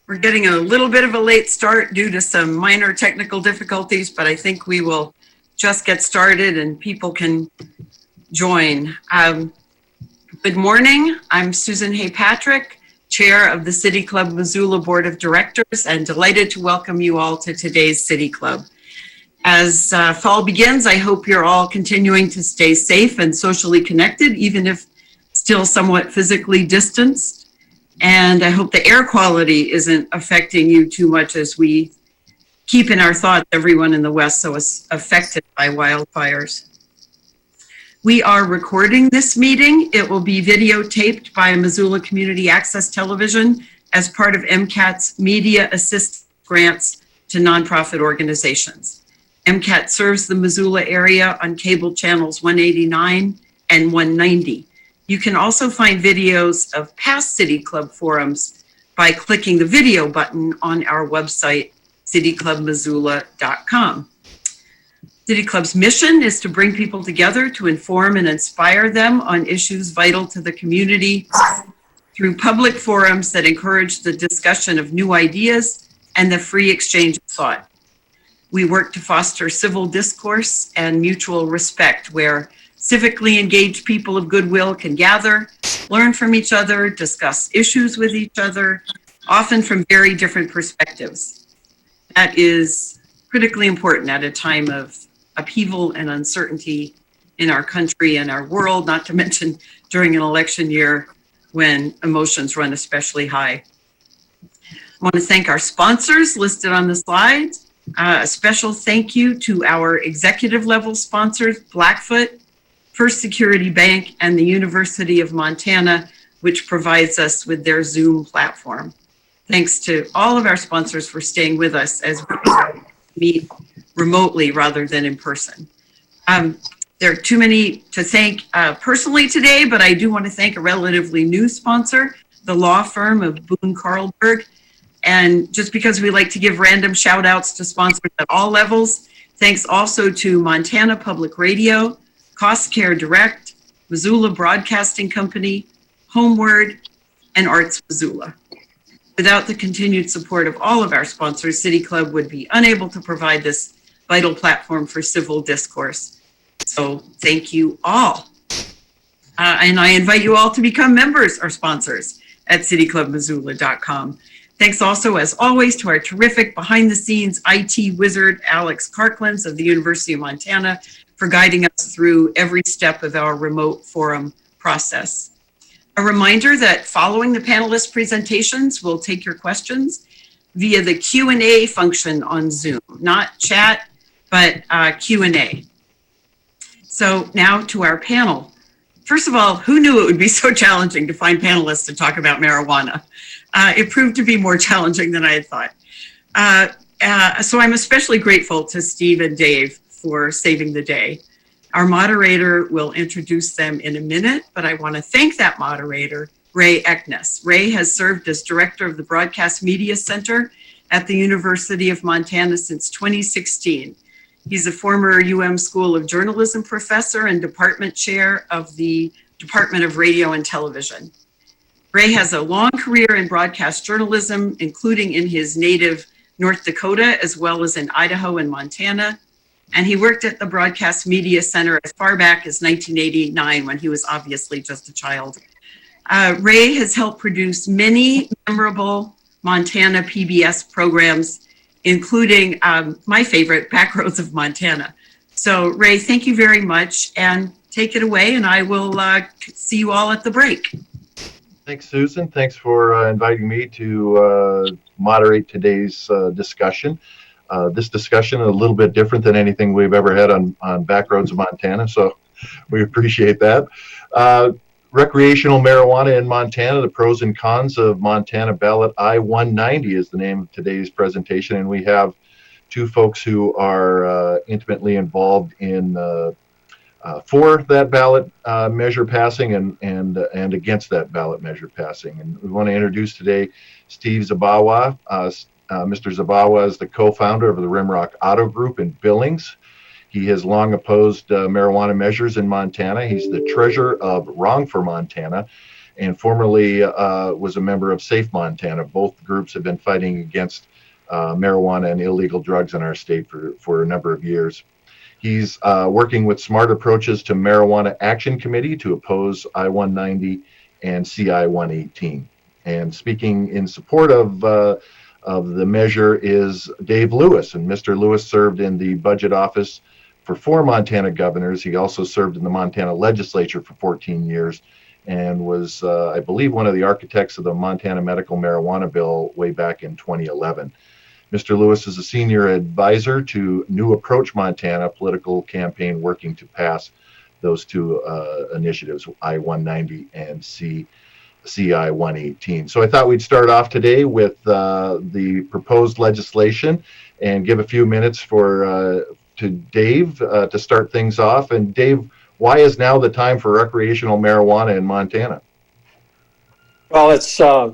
We're getting a little bit of a late start due to some minor technical difficulties, but I think we will just get started and people can join. Good morning. I'm Susan Hay-Patrick, Chair of the City Club Missoula Board of Directors, and delighted to welcome you all to today's City Club. As fall begins, I hope you're all continuing to stay safe and socially connected, even if still somewhat physically distanced. And I hope the air quality isn't affecting you too much as we keep in our thoughts everyone in the West so affected by wildfires. We are recording this meeting. It will be videotaped by Missoula Community Access Television as part of MCAT's Media Assist Grants to nonprofit organizations. MCAT serves the Missoula area on cable channels 189 and 190. You can also find videos of past City Club forums by clicking the video button on our website, cityclubmissoula.com. City Club's mission is to bring people together to inform and inspire them on issues vital to the community through public forums that encourage the discussion of new ideas and the free exchange of thought. We work to foster civil discourse and mutual respect where civically engaged people of goodwill can gather, learn from each other, discuss issues with each other, often from very different perspectives. That is critically important at a time of upheaval and uncertainty in our country and our world, not to mention during an election year when emotions run especially high. I want to thank our sponsors listed on the slides. A special thank you to our executive level sponsors, Blackfoot, First Security Bank, and the University of Montana, which provides us with their Zoom platform. Thanks to all of our sponsors for staying with us as we meet remotely rather than in person. There are too many to thank personally today, but I do want to thank a relatively new sponsor, the law firm of Boone Carlberg. And just because we like to give random shout outs to sponsors at all levels, thanks also to Montana Public Radio, Cost Care Direct, Missoula Broadcasting Company, Homeward, and Arts Missoula. Without the continued support of all of our sponsors, City Club would be unable to provide this vital platform for civil discourse. So thank you all. And I invite you all to become members or sponsors at cityclubmissoula.com. Thanks also, as always, to our terrific behind-the-scenes IT wizard, Alex Karklins of the University of Montana, for guiding us through every step of our remote forum process. A reminder that following the panelist presentations, we'll take your questions via the Q&A function on Zoom, not chat, but Q&A. So now to our panel. First of all, who knew it would be so challenging to find panelists to talk about marijuana? It proved to be more challenging than I had thought. So I'm especially grateful to Steve and Dave for saving the day. Our moderator will introduce them in a minute, but I want to thank that moderator, Ray Ekness. Ray has served as director of the Broadcast Media Center at the University of Montana since 2016. He's a former UM School of Journalism professor and department chair of the Department of Radio and Television. Ray has a long career in broadcast journalism, including in his native North Dakota, as well as in Idaho and Montana. And he worked at the Broadcast Media Center as far back as 1989, when he was obviously just a child. Ray has helped produce many memorable Montana PBS programs, including my favorite, Backroads of Montana. So Ray, thank you very much, and take it away, and I will see you all at the break. Thanks, Susan. Thanks for inviting me to moderate today's discussion. This discussion is a little bit different than anything we've ever had on Backroads of Montana, so we appreciate that. Recreational marijuana in Montana, the pros and cons of Montana Ballot I-190 is the name of today's presentation, and we have two folks who are intimately involved in for that ballot measure passing and against that ballot measure passing. And we want to introduce today Steve Zabawa. Mr. Zabawa is the co-founder of the Rimrock Auto Group in Billings. He has long opposed marijuana measures in Montana. He's the treasurer of Wrong for Montana and formerly was a member of Safe Montana. Both groups have been fighting against marijuana and illegal drugs in our state for a number of years. He's working with Smart Approaches to Marijuana Action Committee to oppose I-190 and CI-118. And speaking in support of the measure is Dave Lewis. And Mr. Lewis served in the budget office for 4 Montana governors. He also served in the Montana legislature for 14 years and was, I believe, one of the architects of the Montana medical marijuana bill way back in 2011. Mr. Lewis is a senior advisor to New Approach Montana political campaign working to pass those 2 initiatives, I-190 and CI-118. So I thought we'd start off today with the proposed legislation and give a few minutes to Dave to start things off. And Dave, why is now the time for recreational marijuana in Montana? Well, it's a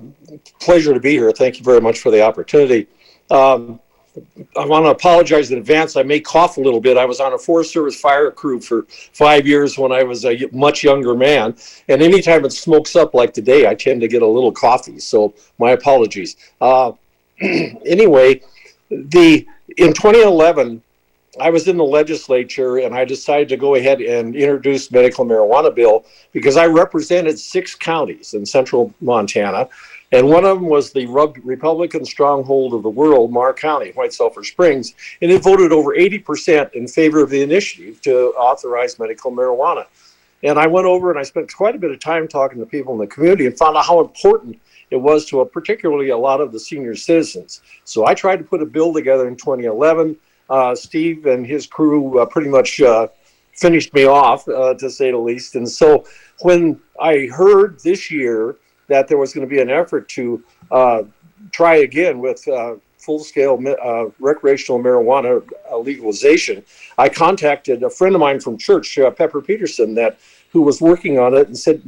pleasure to be here. Thank you very much for the opportunity. I want to apologize in advance. I may cough a little bit. I was on a Forest Service fire crew for 5 years when I was a much younger man. And anytime it smokes up like today, I tend to get a little coffee. So my apologies. Anyway, in 2011, I was in the legislature and I decided to go ahead and introduce medical marijuana bill because I represented 6 counties in central Montana. And one of them was the Republican stronghold of the world, Marr County, White Sulphur Springs, and it voted over 80% in favor of the initiative to authorize medical marijuana. And I went over and I spent quite a bit of time talking to people in the community and found out how important it was to particularly a lot of the senior citizens. So I tried to put a bill together in 2011. Steve and his crew pretty much finished me off, to say the least. And so when I heard this year that there was going to be an effort to try again with full-scale recreational marijuana legalization, I contacted a friend of mine from church, Pepper Peterson, who was working on it, and said,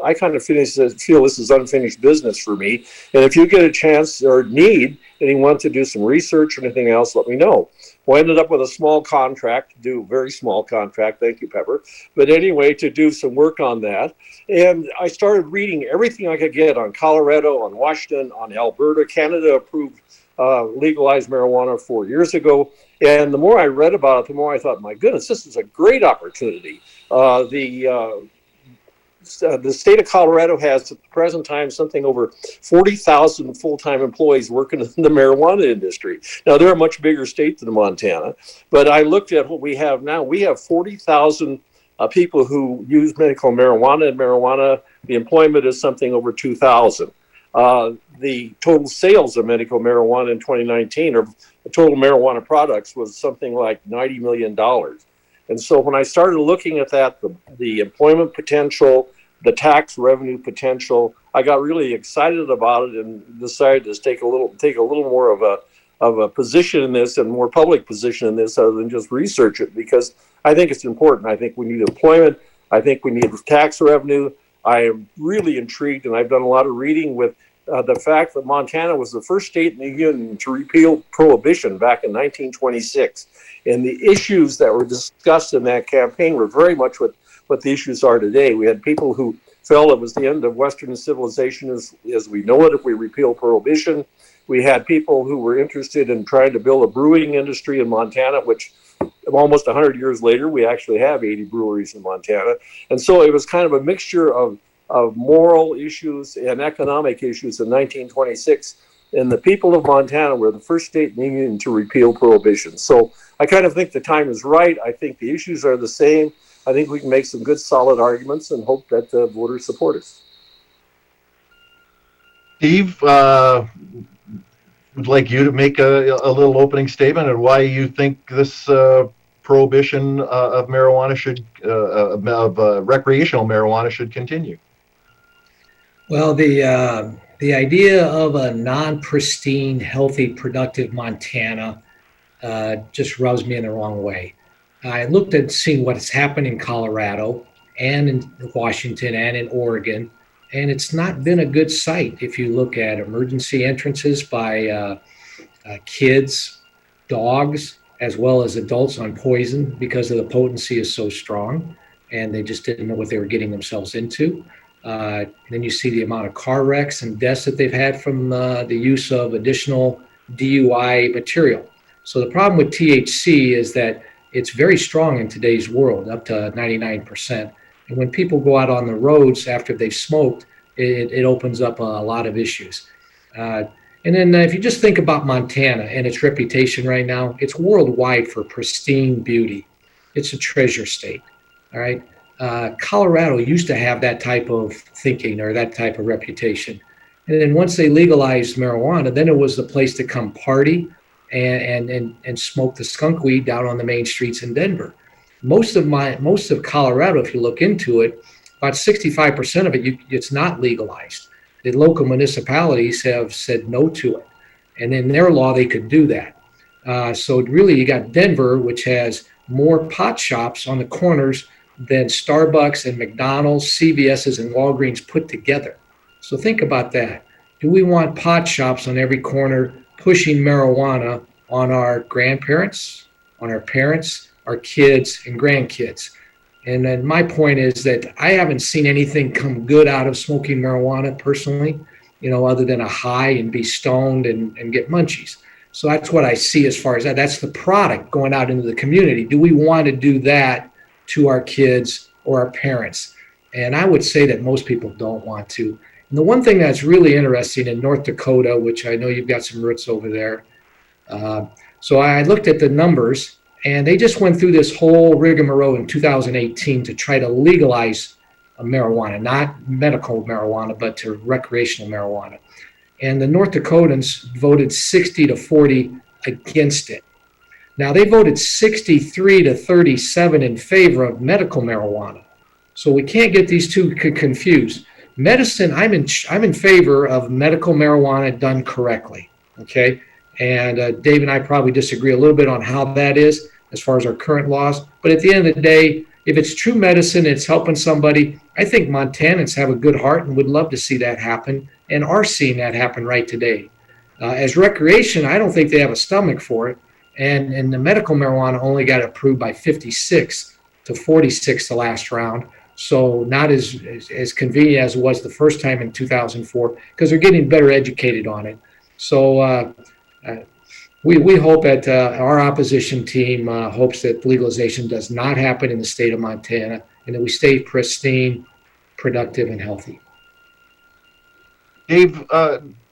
I kind of feel this is unfinished business for me, and if you get a chance or need anyone to do some research or anything else, let me know. Well, I ended up with a small contract, very small contract, thank you, Pepper. But anyway, to do some work on that. And I started reading everything I could get on Colorado, on Washington, on Alberta. Canada approved legalized marijuana 4 years ago. And the more I read about it, the more I thought, my goodness, this is a great opportunity. The state of Colorado has at the present time something over 40,000 full-time employees working in the marijuana industry. Now, they're a much bigger state than Montana, but I looked at what we have now. We have 40,000 people who use medical marijuana, and the employment is something over 2,000. The total sales of medical marijuana in 2019, or the total marijuana products, was something like $90 million. And so when I started looking at that, the employment potential, the tax revenue potential, I got really excited about it and decided to take a little more of a position in this, and more public position in this, other than just research it, because I think it's important. I think we need employment. I think we need tax revenue. I am really intrigued, and I've done a lot of reading with the fact that Montana was the first state in the union to repeal prohibition back in 1926. And the issues that were discussed in that campaign were very much what the issues are today. We had people who felt it was the end of Western civilization as we know it if we repeal prohibition. We had people who were interested in trying to build a brewing industry in Montana, which almost 100 years later, we actually have 80 breweries in Montana. And so it was kind of a mixture of moral issues and economic issues in 1926. And the people of Montana were the first state in the union to repeal prohibition. So I kind of think the time is right. I think the issues are the same. I think we can make some good, solid arguments and hope that voters support us. Steve, would like you to make a little opening statement on why you think this prohibition of marijuana recreational marijuana should continue. Well, the idea of a non-pristine, healthy, productive Montana just rubs me in the wrong way. I looked at seeing what's happened in Colorado and in Washington and in Oregon, and it's not been a good sight. If you look at emergency entrances by kids, dogs, as well as adults on poison because of the potency is so strong, and they just didn't know what they were getting themselves into. Then you see the amount of car wrecks and deaths that they've had from the use of additional DUI material. So the problem with THC is that it's very strong in today's world, up to 99%. And when people go out on the roads after they've smoked, it opens up a lot of issues. And then if you just think about Montana and its reputation right now, it's worldwide for pristine beauty. It's a treasure state. All right. Colorado used to have that type of thinking or that type of reputation. And then once they legalized marijuana, then it was the place to come party and smoke the skunk weed down on the main streets in Denver. Most of Colorado, if you look into it, about 65% of it, it's not legalized. The local municipalities have said no to it. And in their law, they could do that. So really, you got Denver, which has more pot shops on the corners than Starbucks and McDonald's, CVS's, and Walgreens put together. So think about that. Do we want pot shops on every corner pushing marijuana on our grandparents, on our parents, our kids, and grandkids? And then my point is that I haven't seen anything come good out of smoking marijuana personally, other than a high and be stoned and get munchies. So that's what I see as far as that. That's the product going out into the community. Do we want to do that to our kids or our parents? And I would say that most people don't want to. And the one thing that's really interesting in North Dakota, which I know you've got some roots over there. So I looked at the numbers, and they just went through this whole rigmarole in 2018 to try to legalize marijuana, not medical marijuana, but to recreational marijuana. And the North Dakotans voted 60-40 against it. Now, they voted 63-37 in favor of medical marijuana. So we can't get these two confused. Medicine, I'm in favor of medical marijuana done correctly, okay? And Dave and I probably disagree a little bit on how that is as far as our current laws. But at the end of the day, if it's true medicine, it's helping somebody, I think Montanans have a good heart and would love to see that happen and are seeing that happen right today. As recreation, I don't think they have a stomach for it. And the medical marijuana only got approved by 56-46 the last round. So not as convenient as it was the first time in 2004, because they're getting better educated on it. So we hope that our opposition team hopes that legalization does not happen in the state of Montana and that we stay pristine, productive, and healthy. Dave,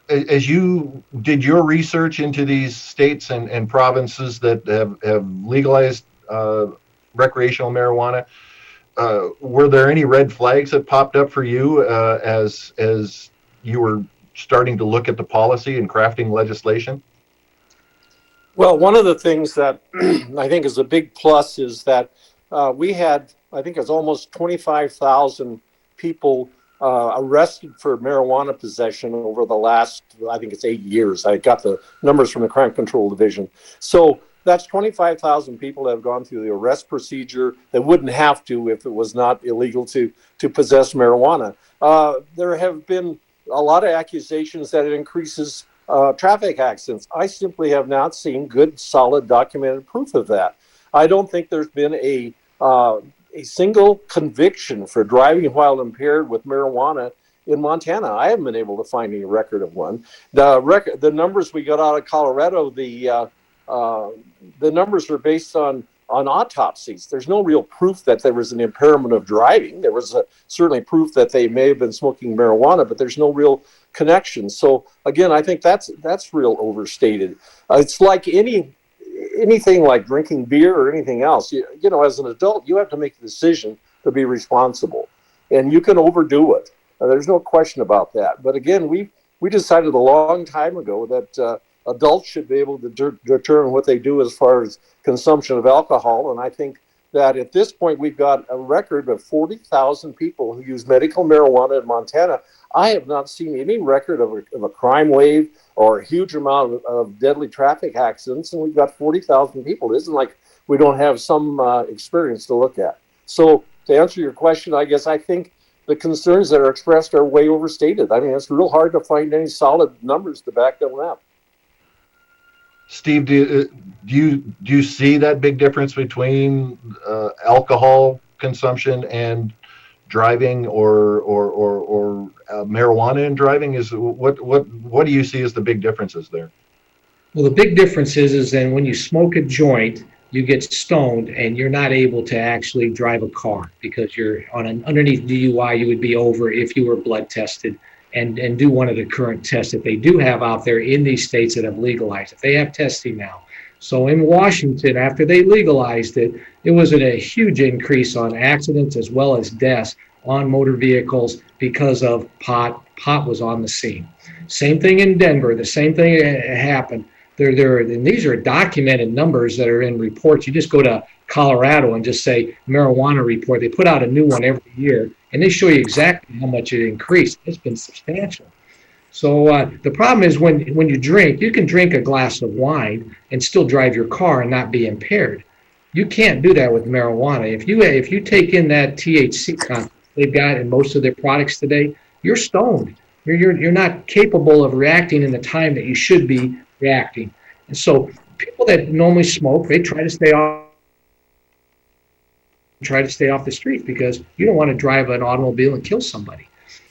as you did your research into these states and provinces that have legalized recreational marijuana, were there any red flags that popped up for you as you were starting to look at the policy and crafting legislation? Well, one of the things that I think is a big plus is that we had, I think it's almost 25,000 people arrested for marijuana possession over the last, I think it's 8 years. I got the numbers from the Crime Control Division. So that's 25,000 people that have gone through the arrest procedure that wouldn't have to if it was not illegal to possess marijuana. There have been a lot of accusations that it increases traffic accidents. I simply have not seen good, solid, documented proof of that. I don't think there's been a single conviction for driving while impaired with marijuana in Montana. I haven't been able to find any record of one. The numbers we got out of Colorado, the numbers are based on autopsies. There's no real proof that there was an impairment of driving. There was certainly proof that they may have been smoking marijuana, but there's no real connection. So again, I think that's real overstated. It's like anything like drinking beer or anything else. You know, as an adult, you have to make a decision to be responsible, and you can overdo it. There's no question about that. But again, we decided a long time ago that adults should be able to determine what they do as far as consumption of alcohol. And I think that at this point, we've got a record of 40,000 people who use medical marijuana in Montana. I have not seen any record of a crime wave or a huge amount of deadly traffic accidents. And we've got 40,000 people. It isn't like we don't have some experience to look at. So to answer your question, I guess I think the concerns that are expressed are way overstated. I mean, it's real hard to find any solid numbers to back them up. Steve, do you see that big difference between alcohol consumption and driving or marijuana in driving? Is what do you see as the big differences there? Well, the big difference is then when you smoke a joint, you get stoned and you're not able to actually drive a car because you're on an underneath DUI. You would be over if you were blood tested and do one of the current tests that they do have out there in these states that have legalized it. They have testing now. So in Washington, after they legalized it, it was a huge increase on accidents as well as deaths on motor vehicles because of pot. Pot was on the scene. Same thing in Denver. The same thing happened. And these are documented numbers that are in reports. You just go to Colorado and just say marijuana report. They put out a new one every year, and they show you exactly how much it increased. It's been substantial. So the problem is when you drink, you can drink a glass of wine and still drive your car and not be impaired. You can't do that with marijuana. If you take in that THC content they've got in most of their products today, you're stoned. You're not capable of reacting in the time that you should be reacting. And so people that normally smoke, they try to stay off the streets because you don't want to drive an automobile and kill somebody.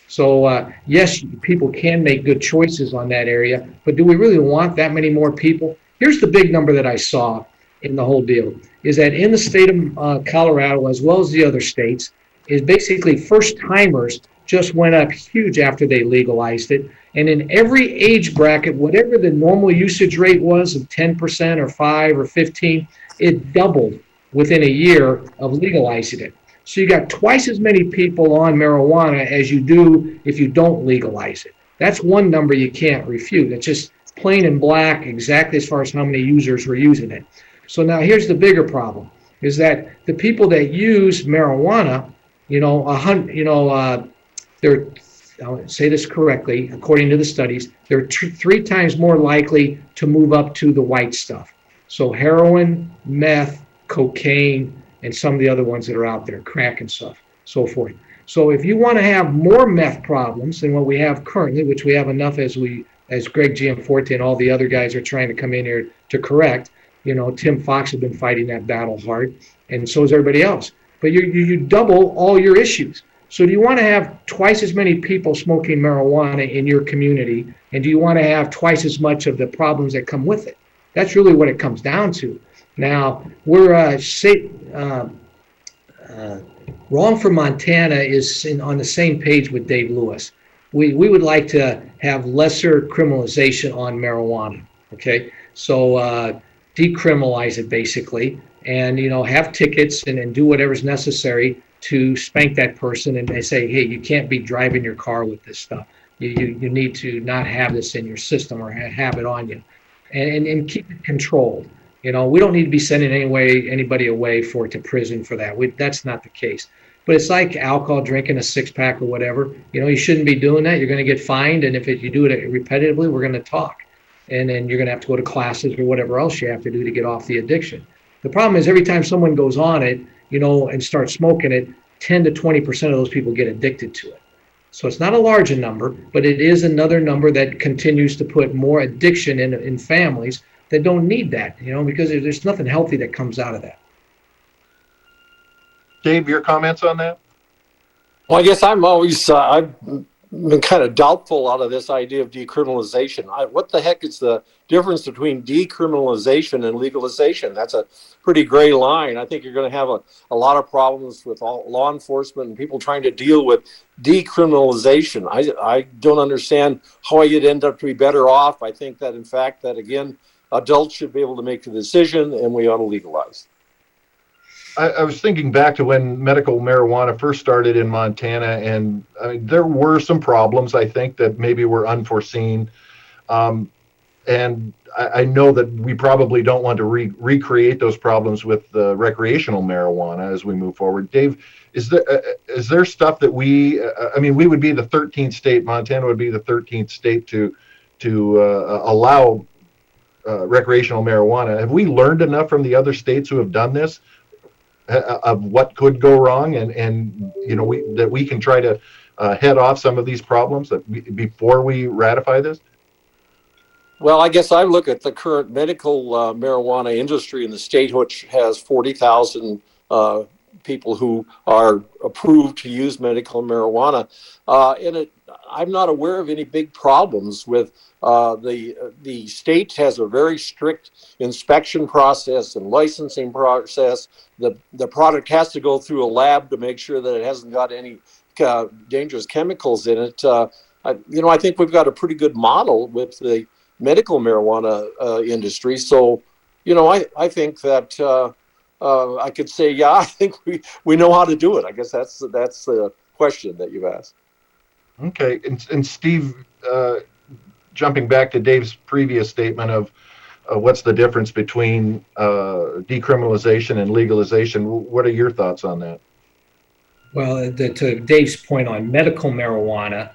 So yes, people can make good choices on that area, but do we really want that many more people? Here's the big number that I saw in the whole deal, is that in the state of Colorado, as well as the other states, is basically first timers just went up huge after they legalized it. And in every age bracket, whatever the normal usage rate was of 10% or 5 or 15, it doubled within a year of legalizing it. So you got twice as many people on marijuana as you do if you don't legalize it. That's one number you can't refute. It's just plain and black exactly as far as how many users were using it. So now here's the bigger problem, is that the people that use marijuana, they're, I'll say this correctly, according to the studies, they're 3 times more likely to move up to the white stuff. So heroin, meth, cocaine, and some of the other ones that are out there, crack and stuff, so forth. So if you want to have more meth problems than what we have currently, which we have enough as Greg Gianforte and all the other guys are trying to come in here to correct, Tim Fox has been fighting that battle hard, and so is everybody else. But you double all your issues. So do you want to have twice as many people smoking marijuana in your community, and do you want to have twice as much of the problems that come with it? That's really what it comes down to. Now, we're Wrong for Montana is on the same page with Dave Lewis. We would like to have lesser criminalization on marijuana, okay? So decriminalize it basically, and have tickets and do whatever's necessary to spank that person, and they say, hey, you can't be driving your car with this stuff. You need to not have this in your system or have it on you, and keep it controlled. We don't need to be sending anybody away to prison for that. That's not the case. But it's like alcohol, drinking a 6-pack or whatever. You shouldn't be doing that. You're going to get fined, and if you do it repetitively, we're going to talk. And then you're going to have to go to classes or whatever else you have to do to get off the addiction. The problem is every time someone goes on it, and starts smoking it, 10 to 20% of those people get addicted to it. So it's not a large number, but it is another number that continues to put more addiction in families that don't need that, because there's nothing healthy that comes out of that. Dave, your comments on that? Well, I guess I'm always, I've been kind of doubtful out of this idea of decriminalization. What the heck is the difference between decriminalization and legalization? That's a pretty gray line. I think you're going to have a lot of problems with law enforcement and people trying to deal with decriminalization. I don't understand how you'd end up to be better off. I think that, in fact, that again, adults should be able to make the decision, and we ought to legalize. I was thinking back to when medical marijuana first started in Montana, and I mean, there were some problems, I think, that maybe were unforeseen. And I know that we probably don't want to recreate those problems with the recreational marijuana as we move forward. Dave, is there stuff that we would be the 13th state, Montana would be the 13th state to allow recreational marijuana. Have we learned enough from the other states who have done this of what could go wrong, and that we can try to head off some of these problems before we ratify this? Well, I guess I look at the current medical marijuana industry in the state, which has 40,000 people who are approved to use medical marijuana. I'm not aware of any big problems with the state has a very strict inspection process and licensing process. The product has to go through a lab to make sure that it hasn't got any dangerous chemicals in it. I think we've got a pretty good model with the medical marijuana industry. So, I think that I could say, yeah, I think we know how to do it. I guess that's the question that you've asked. Okay, and Steve, jumping back to Dave's previous statement of what's the difference between decriminalization and legalization, what are your thoughts on that? Well, to Dave's point on medical marijuana,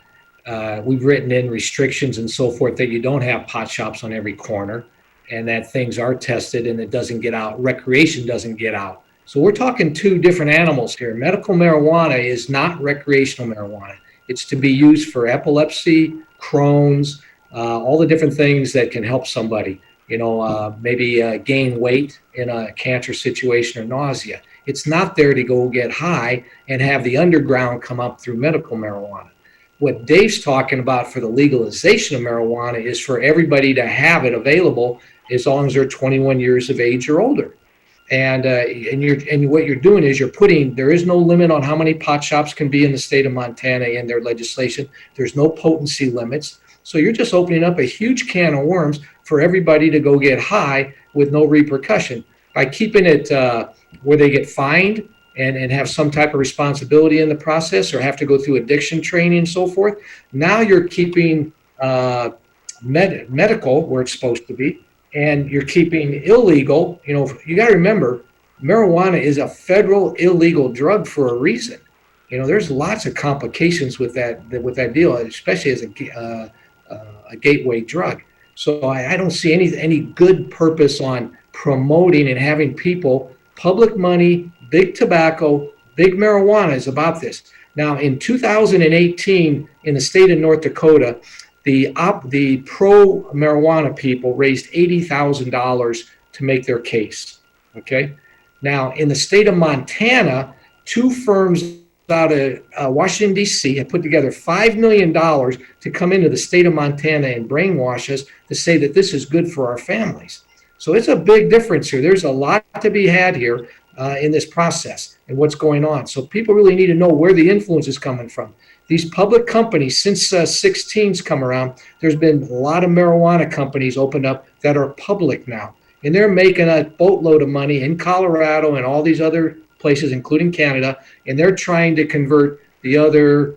we've written in restrictions and so forth that you don't have pot shops on every corner and that things are tested and it doesn't get out. Recreation doesn't get out. So we're talking two different animals here. Medical marijuana is not recreational marijuana. It's to be used for epilepsy, Crohn's, all the different things that can help somebody, maybe gain weight in a cancer situation or nausea. It's not there to go get high and have the underground come up through medical marijuana. What Dave's talking about for the legalization of marijuana is for everybody to have it available as long as they're 21 years of age or older. And what you're doing is there is no limit on how many pot shops can be in the state of Montana in their legislation. There's no potency limits. So you're just opening up a huge can of worms for everybody to go get high with no repercussion. By keeping it where they get fined and have some type of responsibility in the process or have to go through addiction training and so forth, now you're keeping medical where it's supposed to be, and you're keeping illegal. You got to remember, marijuana is a federal illegal drug for a reason. There's lots of complications with that deal, especially as a gateway drug. So I don't see any good purpose on promoting and having people, public money, big tobacco, big marijuana is about this. Now, in 2018, in the state of North Dakota, the pro-marijuana people raised $80,000 to make their case, okay? Now, in the state of Montana, two firms out of Washington, D.C. have put together $5 million to come into the state of Montana and brainwash us to say that this is good for our families. So it's a big difference here. There's a lot to be had here in this process and what's going on. So people really need to know where the influence is coming from. These public companies, since 16's come around, there's been a lot of marijuana companies opened up that are public now. And they're making a boatload of money in Colorado and all these other places, including Canada. And they're trying to convert the other,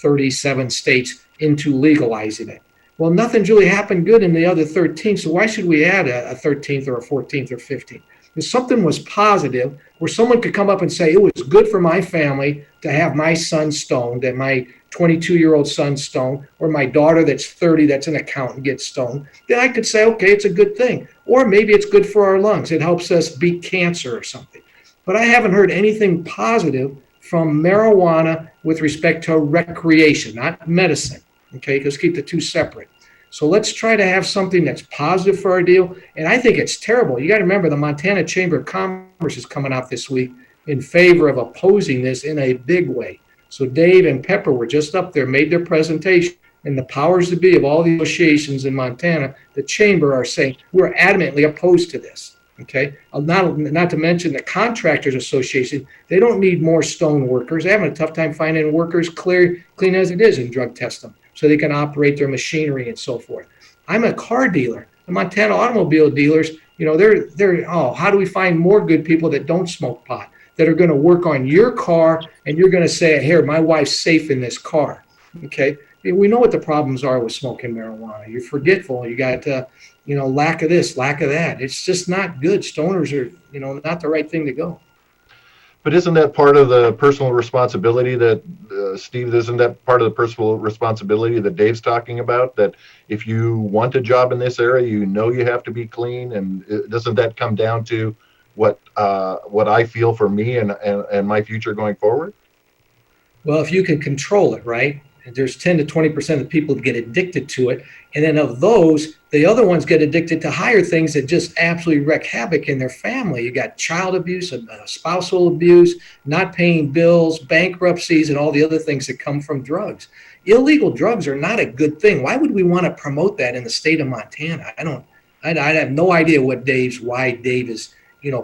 37 states into legalizing it. Well, nothing's really happened good in the other 13, so why should we add a 13th or a 14th or 15th? If something was positive, where someone could come up and say, it was good for my family to have my son stoned, that my 22-year-old son stoned, or my daughter that's 30 that's an accountant gets stoned, then I could say, okay, it's a good thing. Or maybe it's good for our lungs. It helps us beat cancer or something. But I haven't heard anything positive from marijuana with respect to recreation, not medicine. Okay, let's keep the two separate. So let's try to have something that's positive for our deal. And I think it's terrible. You got to remember the Montana Chamber of Commerce is coming out this week in favor of opposing this in a big way. So Dave and Pepper were just up there, made their presentation, and the powers that be of all the associations in Montana, the chamber are saying, we're adamantly opposed to this. Okay, not to mention the Contractors Association, they don't need more stone workers. They're having a tough time finding workers clean as it is and drug test them so they can operate their machinery and so forth. I'm a car dealer. The Montana automobile dealers, how do we find more good people that don't smoke pot, that are going to work on your car, and you're going to say, here, my wife's safe in this car. Okay, we know what the problems are with smoking marijuana. You're forgetful. You got lack of this, lack of that. It's just not good. Stoners are, not the right thing to go. But isn't that part of the personal responsibility that, Steve, isn't that part of the personal responsibility that Dave's talking about? That if you want a job in this area, you have to be clean. And doesn't that come down to what I feel for me and my future going forward? Well, if you can control it, right? there's 10 to 20% of people that get addicted to it. And then of those, the other ones get addicted to higher things that just absolutely wreak havoc in their family. You got child abuse, spousal abuse, not paying bills, bankruptcies, and all the other things that come from drugs. Illegal drugs are not a good thing. Why would we want to promote that in the state of Montana? I have no idea why Dave is,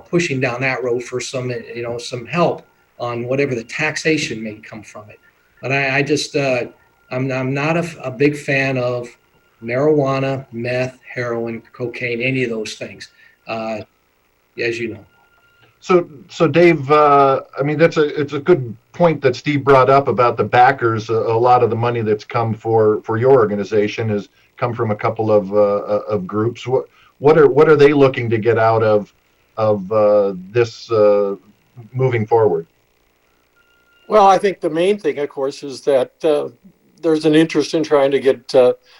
pushing down that road for some help on whatever the taxation may come from it. But I'm not a big fan of marijuana, meth, heroin, cocaine, any of those things, as you know. So Dave, I mean, it's a good point that Steve brought up about the backers. A lot of the money that's come for your organization has come from a couple of groups. What are they looking to get out of this moving forward? Well, I think the main thing, of course, is that there's an interest in trying to get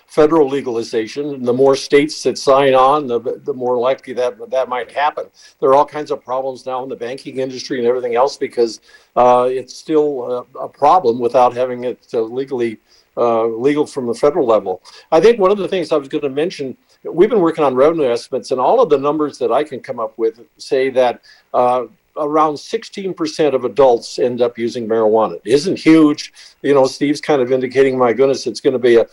federal legalization. And the more states that sign on, the more likely that might happen. There are all kinds of problems now in the banking industry and everything else because it's still a problem without having it legal from the federal level. I think one of the things I was going to mention, we've been working on revenue estimates, and all of the numbers that I can come up with say that around 16% of adults end up using marijuana. It isn't huge. Steve's kind of indicating, my goodness, it's going to be a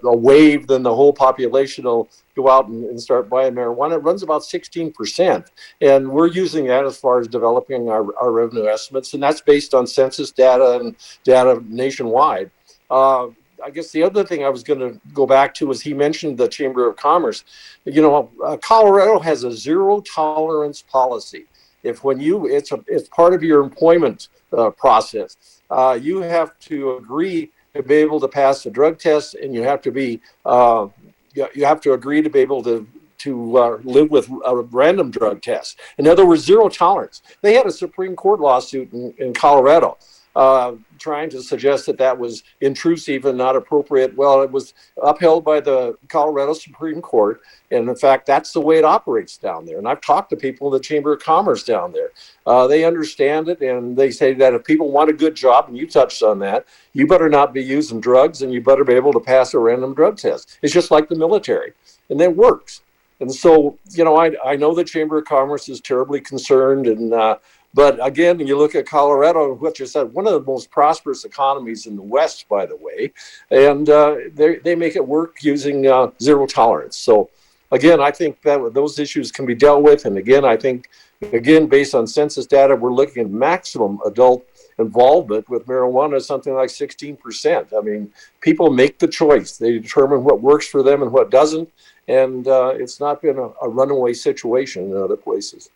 wave, then the whole population will go out and start buying marijuana. It runs about 16%. And we're using that as far as developing our revenue estimates. And that's based on census data and data nationwide. I guess the other thing I was going to go back to was he mentioned the Chamber of Commerce. Colorado has a zero tolerance policy. If it's part of your employment process, you have to agree to be able to pass a drug test, and you have to agree to be able to live with a random drug test. In other words, zero tolerance. They had a Supreme Court lawsuit in Colorado trying to suggest that was intrusive and not appropriate. Well, it was upheld by the Colorado Supreme Court. And in fact, that's the way it operates down there. And I've talked to people in the Chamber of Commerce down there. They understand it. And they say that if people want a good job, and you touched on that, you better not be using drugs and you better be able to pass a random drug test. It's just like the military. And that works. And so, I know the Chamber of Commerce is terribly concerned. But again, you look at Colorado, what you said, one of the most prosperous economies in the West, by the way, and they make it work using zero tolerance. So again, I think that those issues can be dealt with. And again, I think, based on census data, we're looking at maximum adult involvement with marijuana, something like 16%. I mean, people make the choice. They determine what works for them and what doesn't. And it's not been a runaway situation in other places.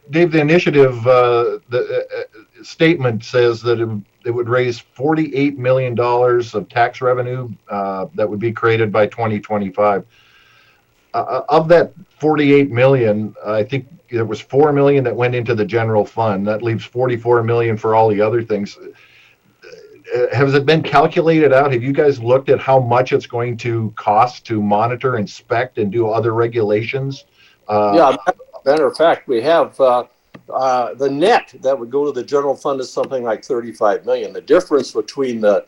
Dave, the initiative statement says that it would raise $48 million of tax revenue that would be created by 2025. Of that $48 million, I think there was $4 million that went into the general fund. That leaves $44 million for all the other things. Has it been calculated out? Have you guys looked at how much it's going to cost to monitor, inspect, and do other regulations? Yeah. Matter of fact, we have the net that would go to the general fund is something like $35 million. The difference between the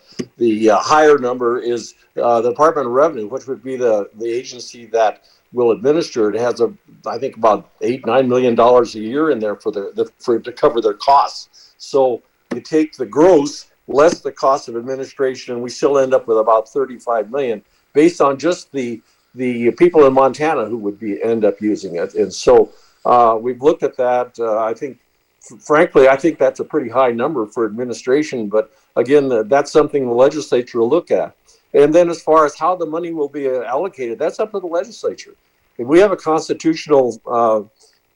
higher number is the Department of Revenue, which would be the agency that will administer it. It has I think about $8-9 million a year in there to cover their costs. So you take the gross less the cost of administration, and we still end up with about $35 million based on just the people in Montana who would end up using it. And so we've looked at that. I think that's a pretty high number for administration. But again, that's something the legislature will look at. And then as far as how the money will be allocated, that's up to the legislature. And we have a constitutional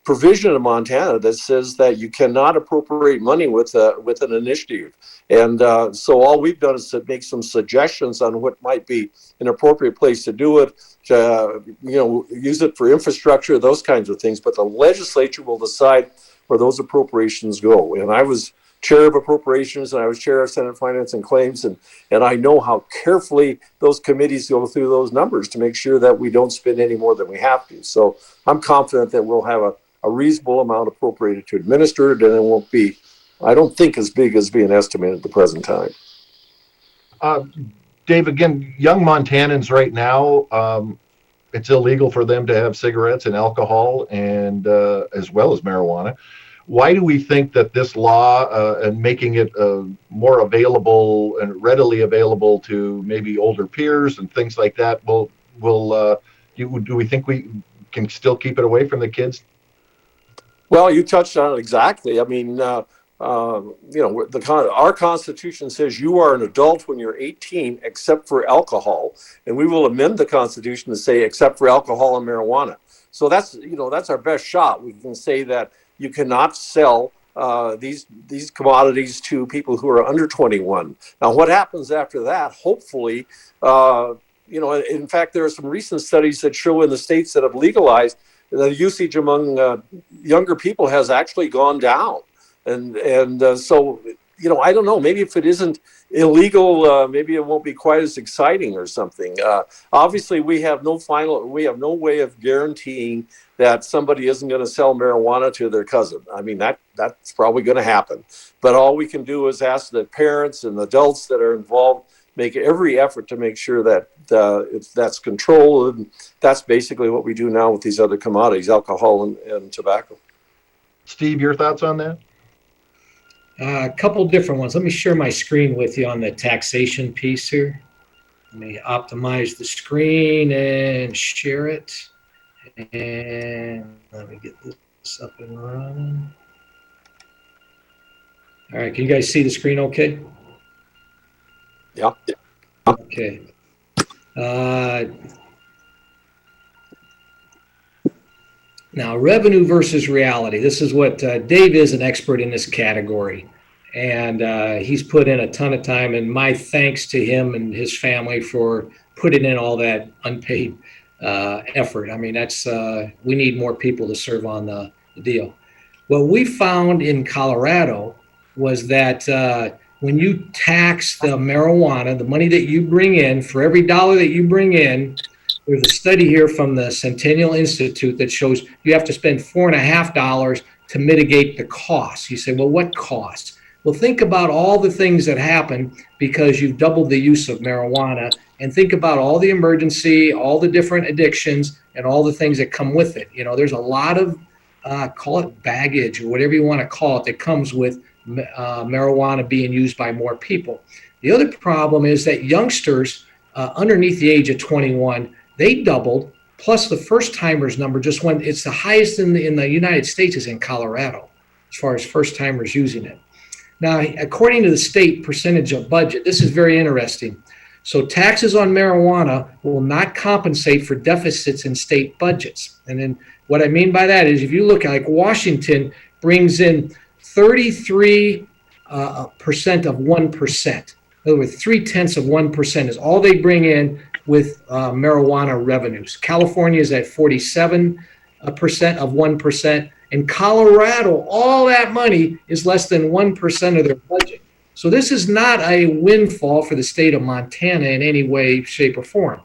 provision in Montana that says that you cannot appropriate money with an initiative. And so all we've done is to make some suggestions on what might be an appropriate place to do it, to use it for infrastructure, those kinds of things. But the legislature will decide where those appropriations go. And I was chair of appropriations, and I was chair of Senate Finance and Claims, and I know how carefully those committees go through those numbers to make sure that we don't spend any more than we have to. So I'm confident that we'll have a reasonable amount appropriated to administer it, and it won't be, I don't think, as big as being estimated at the present time. Uh, Dave, again, young Montanans right now, it's illegal for them to have cigarettes and alcohol and as well as marijuana. Why do we think that this law and making it more available and readily available to maybe older peers and things like that do we think we can still keep it away from the kids? Well, you touched on it exactly. I mean, our Constitution says you are an adult when you're 18, except for alcohol, and we will amend the Constitution to say except for alcohol and marijuana. So that's our best shot. We can say that you cannot sell these commodities to people who are under 21. Now, what happens after that? Hopefully, in fact, there are some recent studies that show in the states that have legalized the usage among younger people has actually gone down, and so I don't know. Maybe if it isn't illegal, maybe it won't be quite as exciting or something. Obviously, we have no way of guaranteeing that somebody isn't going to sell marijuana to their cousin. I mean, that's probably going to happen. But all we can do is ask the parents and adults that are involved make every effort to make sure that that's controlled. And that's basically what we do now with these other commodities, alcohol and tobacco. Steve, your thoughts on that? A couple different ones. Let me share my screen with you on the taxation piece here. Let me optimize the screen and share it. And let me get this up and running. All right, can you guys see the screen okay? Yeah. Okay. Now, revenue versus reality. This is what Dave is an expert in this category. And he's put in a ton of time, and my thanks to him and his family for putting in all that unpaid effort. I mean, that's we need more people to serve on the deal. What we found in Colorado was that when you tax the marijuana, the money that you bring in, for every dollar that you bring in, there's a study here from the Centennial Institute that shows you have to spend $4.50 to mitigate the cost. You say, well, what cost? Well, think about all the things that happen because you've doubled the use of marijuana, and think about all the emergency, all the different addictions, and all the things that come with it. There's a lot of call it baggage or whatever you want to call it that comes with marijuana being used by more people. The other problem is that youngsters underneath the age of 21, they doubled, plus the first timers number just went, it's the highest in the United States is in Colorado as far as first timers using it. Now, according to the state percentage of budget, this is very interesting. So taxes on marijuana will not compensate for deficits in state budgets. And then what I mean by that is if you look at like Washington brings in 33% of 1%. In other words, 0.3% is all they bring in with marijuana revenues. California is at 47% of 1%. In Colorado, all that money is less than 1% of their budget. So this is not a windfall for the state of Montana in any way, shape, or form.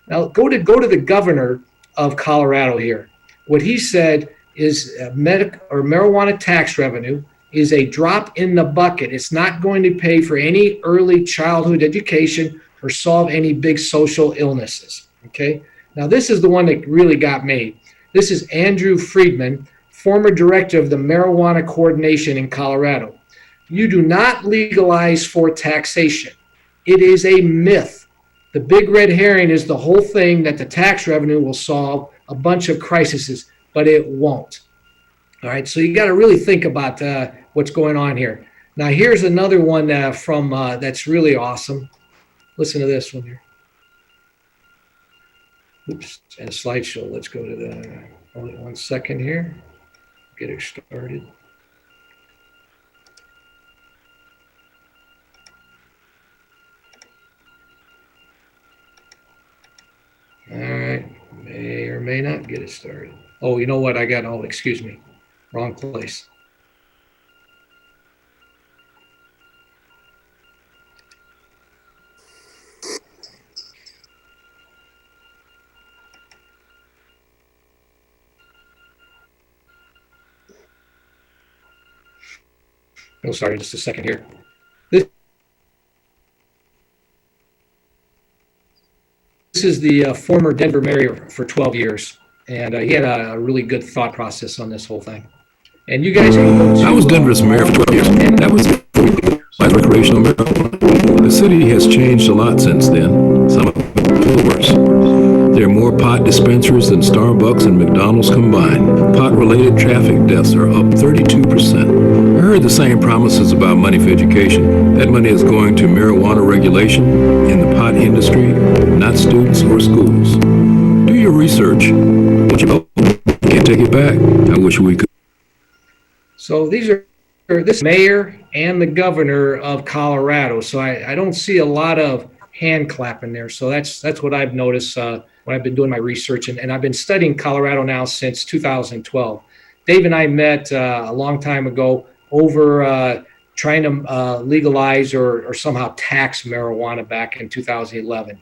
Now go to the governor of Colorado here. What he said is marijuana tax revenue is a drop in the bucket. It's not going to pay for any early childhood education or solve any big social illnesses. Okay. Now this is the one that really got me. This is Andrew Friedman, former director of the Marijuana Coordination in Colorado. You do not legalize for taxation. It is a myth. The big red herring is the whole thing that the tax revenue will solve a bunch of crises, but it won't. All right, so you got to really think about what's going on here. Now, here's another one from that's really awesome. Listen to this one here. Oops, and slideshow. Let's go to the, only 1 second here. Get it started. All right, may or may not get it started. Oh, you know what? Excuse me, wrong place. Oh, sorry, just a second here. is the former Denver mayor for 12 years, and he had a really good thought process on this whole thing. And you guys can go to, I was Denver's mayor for 12 years. That was my recreational marijuana. The city has changed a lot since then, some of it for the worse. There are more pot dispensaries than Starbucks and McDonald's combined. Pot-related traffic deaths are up 32%. I heard the same promises about money for education. That money is going to marijuana regulation in the pot industry, not students or schools. Do your research. What you know, you can't take it back. I wish we could. so these are this mayor and the governor of Colorado. So I don't see a lot of hand clapping there. So that's what I've noticed when I've been doing my research, and I've been studying Colorado now since 2012. Dave and I met a long time ago over trying to legalize or somehow tax marijuana back in 2011.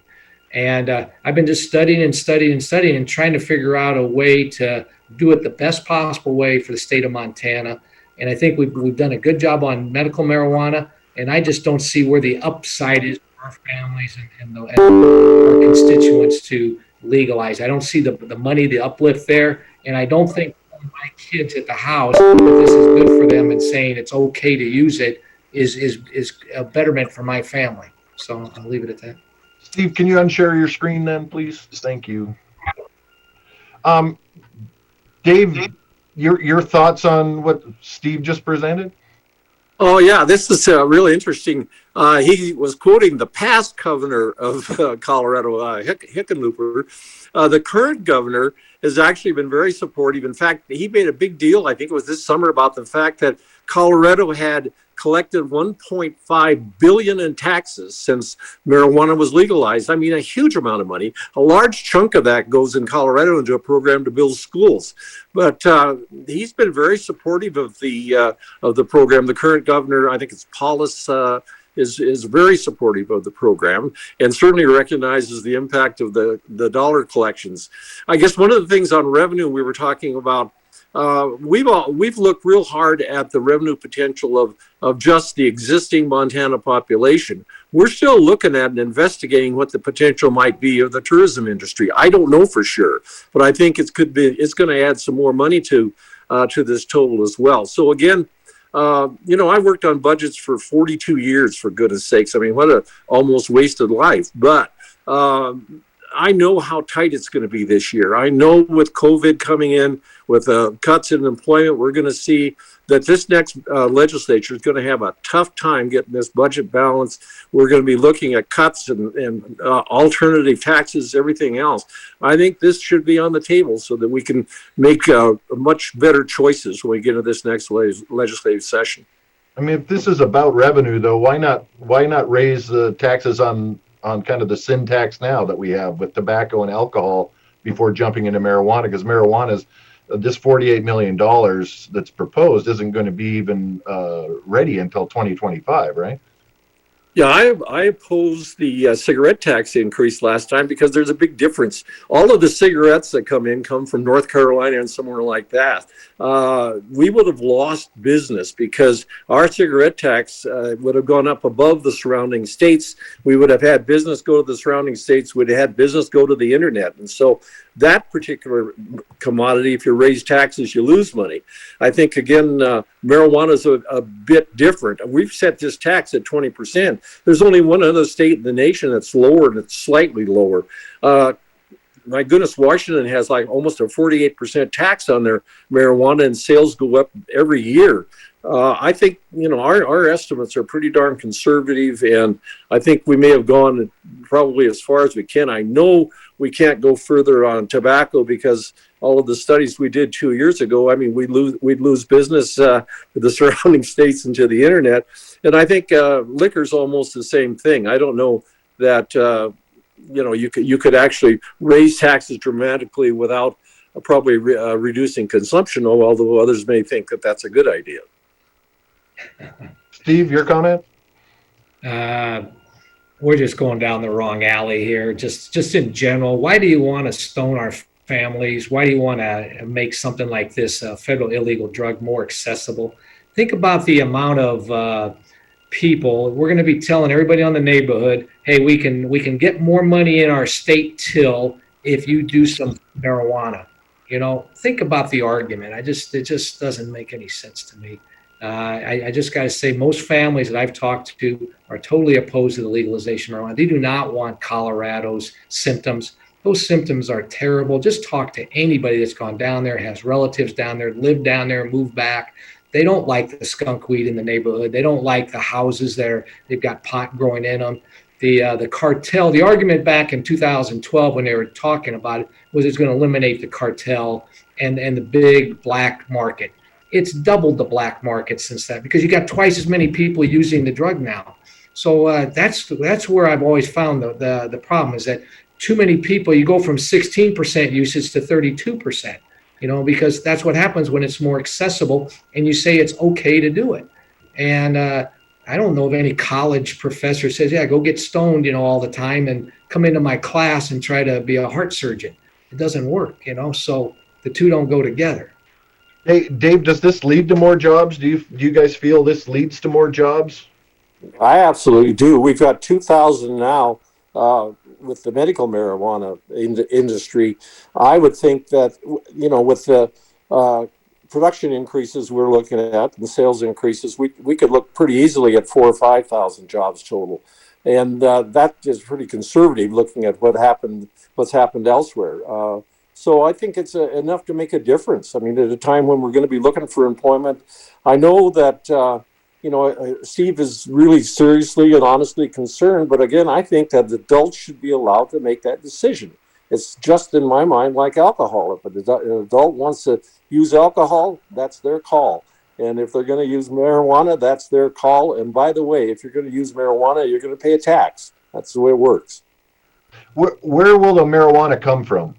And I've been just studying and trying to figure out a way to do it the best possible way for the state of Montana. And I think we've done a good job on medical marijuana, and I just don't see where the upside is for our families and our constituents to legalize. I don't see the money, the uplift there, and I don't think my kids at the house, if this is good for them and saying it's okay to use it, is a betterment for my family. So I'll leave it at that. Steve, can you unshare your screen then, please? Thank you. Dave, your thoughts on what Steve just presented? Oh, yeah, this is really interesting. He was quoting the past governor of Colorado, Hickenlooper. The current governor has actually been very supportive. In fact, he made a big deal, I think it was this summer, about the fact that Colorado had collected $1.5 billion in taxes since marijuana was legalized. I mean, a huge amount of money. A large chunk of that goes in Colorado into a program to build schools. But he's been very supportive of the program. The current governor, I think it's Paulus, is very supportive of the program and certainly recognizes the impact of the dollar collections. I guess one of the things on revenue we were talking about, we've looked real hard at the revenue potential of just the existing Montana population. We're still looking at and investigating what the potential might be of the tourism industry. I don't know for sure, but I think it's going to add some more money to this total as well. So again, I worked on budgets for 42 years, for goodness sakes. I mean, what a almost wasted life. But I know how tight it's going to be this year. I know with COVID coming in, with cuts in employment, we're going to see that this next legislature is going to have a tough time getting this budget balanced. We're going to be looking at cuts and alternative taxes, everything else. I think this should be on the table so that we can make much better choices when we get into this next legislative session. I mean, if this is about revenue, though, why not raise the taxes on kind of the sin tax now that we have with tobacco and alcohol before jumping into marijuana? Because marijuana is this $48 million that's proposed isn't going to be even ready until 2025, right? Yeah, I opposed the cigarette tax increase last time because there's a big difference. All of the cigarettes that come from North Carolina and somewhere like that. We would have lost business because our cigarette tax would have gone up above the surrounding states. We would have had business go to the surrounding states. We'd have had business go to the internet. And so that particular commodity, if you raise taxes, you lose money. I think, again, marijuana is a bit different. We've set this tax at 20%. There's only one other state in the nation that's lower, and it's slightly lower. My goodness, Washington has like almost a 48% tax on their marijuana, and sales go up every year. I think, our estimates are pretty darn conservative, and I think we may have gone probably as far as we can. I know we can't go further on tobacco because all of the studies we did 2 years ago, I mean, we'd lose business to the surrounding states and to the internet. And I think liquor's almost the same thing. I don't know that, you could actually raise taxes dramatically without probably reducing consumption, although others may think that that's a good idea. Steve, your comment? We're just going down the wrong alley here. Just in general, why do you want to stone our families? Why do you want to make something like this federal illegal drug more accessible? Think about the amount of people, we're going to be telling everybody on the neighborhood, hey, we can get more money in our state till if you do some marijuana. Think about the argument. It just doesn't make any sense to me. I just got to say, most families that I've talked to are totally opposed to the legalization of marijuana. They do not want Colorado's symptoms. Those symptoms are terrible. Just talk to anybody that's gone down there, has relatives down there, lived down there, moved back. They don't like the skunk weed in the neighborhood. They don't like the houses they've got pot growing in them. The cartel, the argument back in 2012 when they were talking about it was it's going to eliminate the cartel and the big black market. It's doubled the black market since that because you got twice as many people using the drug now. So that's where I've always found the problem is that too many people, you go from 16% usage to 32%, because that's what happens when it's more accessible and you say it's okay to do it. And I don't know if any college professor says, yeah, go get stoned, all the time and come into my class and try to be a heart surgeon. It doesn't work, so the two don't go together. Hey, Dave, does this lead to more jobs? Do you guys feel this leads to more jobs? I absolutely do. We've got 2,000 now with the medical marijuana industry. I would think that, with the production increases we're looking at, the sales increases, we could look pretty easily at 4,000 or 5,000 jobs total. And that is pretty conservative looking at what's happened elsewhere. So I think it's enough to make a difference. I mean, at a time when we're going to be looking for employment, I know that, Steve is really seriously and honestly concerned. But again, I think that adults should be allowed to make that decision. It's just in my mind like alcohol. If an adult wants to use alcohol, that's their call. And if they're going to use marijuana, that's their call. And by the way, if you're going to use marijuana, you're going to pay a tax. That's the way it works. Where will the marijuana come from,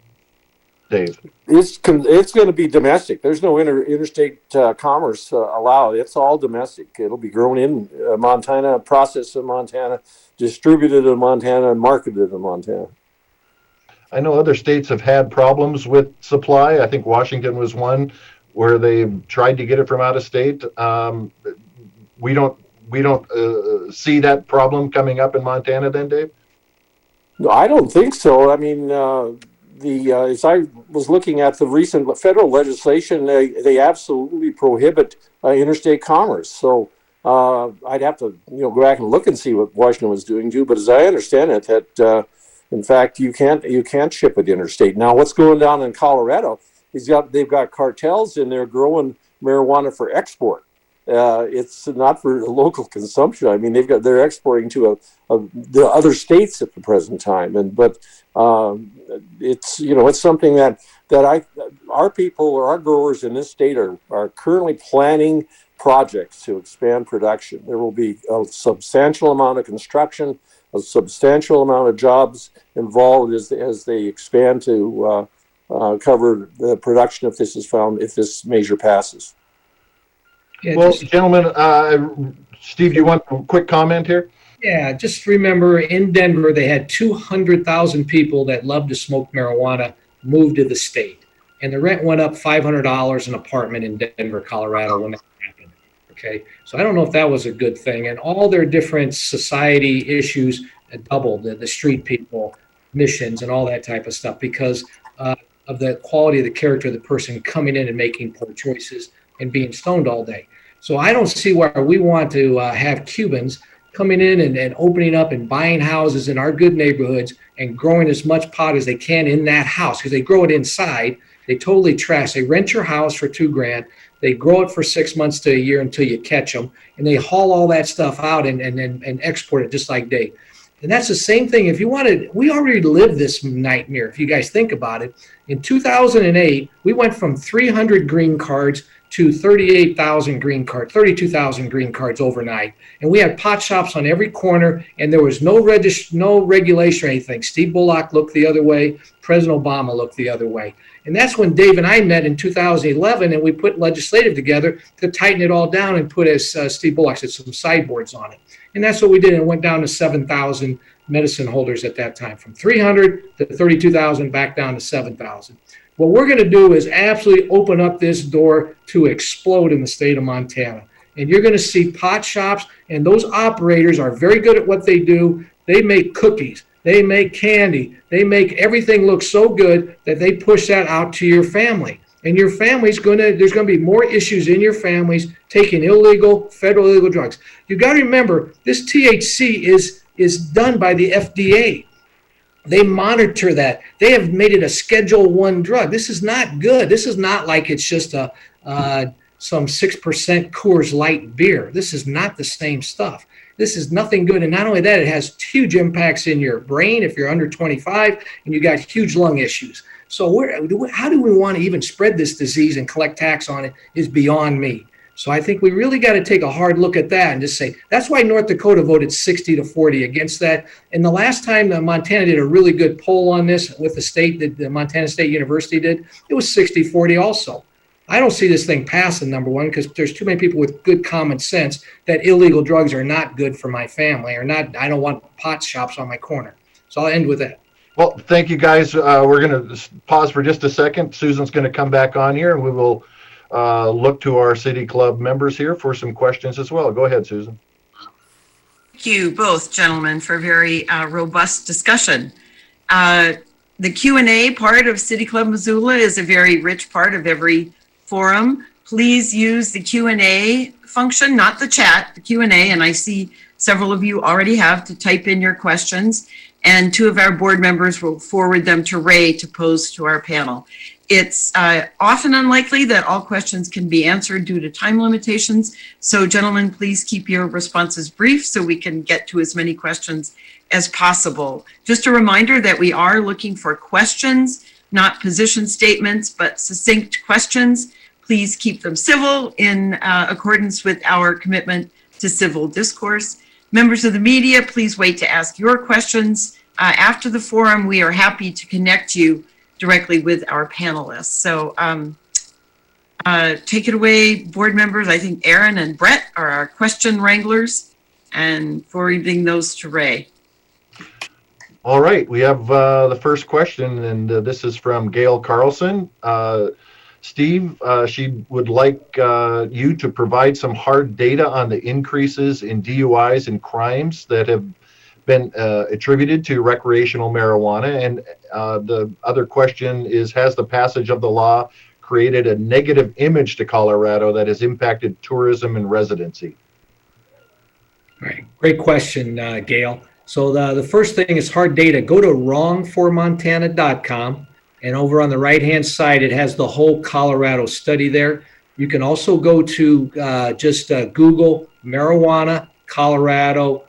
Dave? It's going to be domestic. There's no interstate commerce allowed. It's all domestic. It'll be grown in Montana, processed in Montana, distributed in Montana, and marketed in Montana. I know other states have had problems with supply. I think Washington was one where they tried to get it from out of state. We don't see that problem coming up in Montana then, Dave? No, I don't think so. I mean, as I was looking at the recent federal legislation, they absolutely prohibit interstate commerce. So I'd have to go back and look and see what Washington was doing too. But as I understand it, that in fact you can't ship it interstate. Now, what's going down in Colorado is they've got cartels in there growing marijuana for export. It's not for local consumption. I mean, they're exporting to the other states at the present time, but it's something that our people or our growers in this state are currently planning projects to expand production. There will be a substantial amount of construction, a substantial amount of jobs involved as they expand to cover the production if this measure passes. Yeah, well, gentlemen, Steve, you want a quick comment here? Yeah, just remember in Denver, they had 200,000 people that loved to smoke marijuana move to the state. And the rent went up $500 an apartment in Denver, Colorado when that happened. Okay, so I don't know if that was a good thing. And all their different society issues doubled, the street people, missions, and all that type of stuff because of the quality of the character of the person coming in and making poor choices and being stoned all day. So I don't see why we want to have Cubans coming in and opening up and buying houses in our good neighborhoods and growing as much pot as they can in that house because they grow it inside. They totally trash. They rent your house for $2,000. They grow it for 6 months to a year until you catch them, and they haul all that stuff out and export it just like Dave. And that's the same thing. If you wanted, we already lived this nightmare. If you guys think about it, in 2008, we went from 300 green cards to 38,000 green cards, 32,000 green cards overnight. And we had pot shops on every corner, and there was no regulation or anything. Steve Bullock looked the other way. President Obama looked the other way. And that's when Dave and I met in 2011, and we put legislative together to tighten it all down and put, as Steve Bullock said, some sideboards on it. And that's what we did. And it went down to 7,000 medicine holders at that time, from 300 to 32,000 back down to 7,000. What we're going to do is absolutely open up this door to explode in the state of Montana. and you're going to see pot shops, and those operators are very good at what they do. They make cookies, they make candy, they make everything look so good that they push that out to your family. And your family's there's going to be more issues in your families taking federal illegal drugs. You got to remember, this THC is done by the FDA. They monitor that. They have made it a Schedule I drug. This is not good. This is not like it's just some 6% Coors Light beer. This is not the same stuff. This is nothing good. And not only that, it has huge impacts in your brain if you're under 25, and you got huge lung issues. So how do we want to even spread this disease and collect tax on it is beyond me. So I think we really got to take a hard look at that and just say, that's why North Dakota voted 60-40 against that. And the last time Montana did a really good poll on this with the state, that the Montana State University did, it was 60-40 also. I don't see this thing passing, number one, because there's too many people with good common sense that illegal drugs are not good for my family, or not. I don't want pot shops on my corner. So I'll end with that. Well, thank you, guys. We're going to pause for just a second. Susan's going to come back on here, and we will look to our City Club members here for some questions as well. Go ahead, Susan. Thank you both, gentlemen, for a very robust discussion. The Q&A part of City Club Missoula is a very rich part of every forum. Please use the Q&A function, not the chat, the Q&A, and I see several of you already have to type in your questions, and two of our board members will forward them to Ray to pose to our panel. It's often unlikely that all questions can be answered due to time limitations, so gentlemen, please keep your responses brief so we can get to as many questions as possible. Just a reminder that we are looking for questions, not position statements, but succinct questions. Please keep them civil in accordance with our commitment to civil discourse. Members of the media, please wait to ask your questions. After the forum, we are happy to connect you directly with our panelists. So take it away, board members. I think Aaron and Brett are our question wranglers, and forwarding those to Ray. All right, we have the first question, and this is from Gail Carlson. Steve, she would like you to provide some hard data on the increases in DUIs and crimes that have been attributed to recreational marijuana. And the other question is, has the passage of the law created a negative image to Colorado that has impacted tourism and residency? Right. Great question, Gail. So the first thing is hard data. Go to wrongformontana.com, and over on the right-hand side, it has the whole Colorado study there. You can also go to just Google marijuana Colorado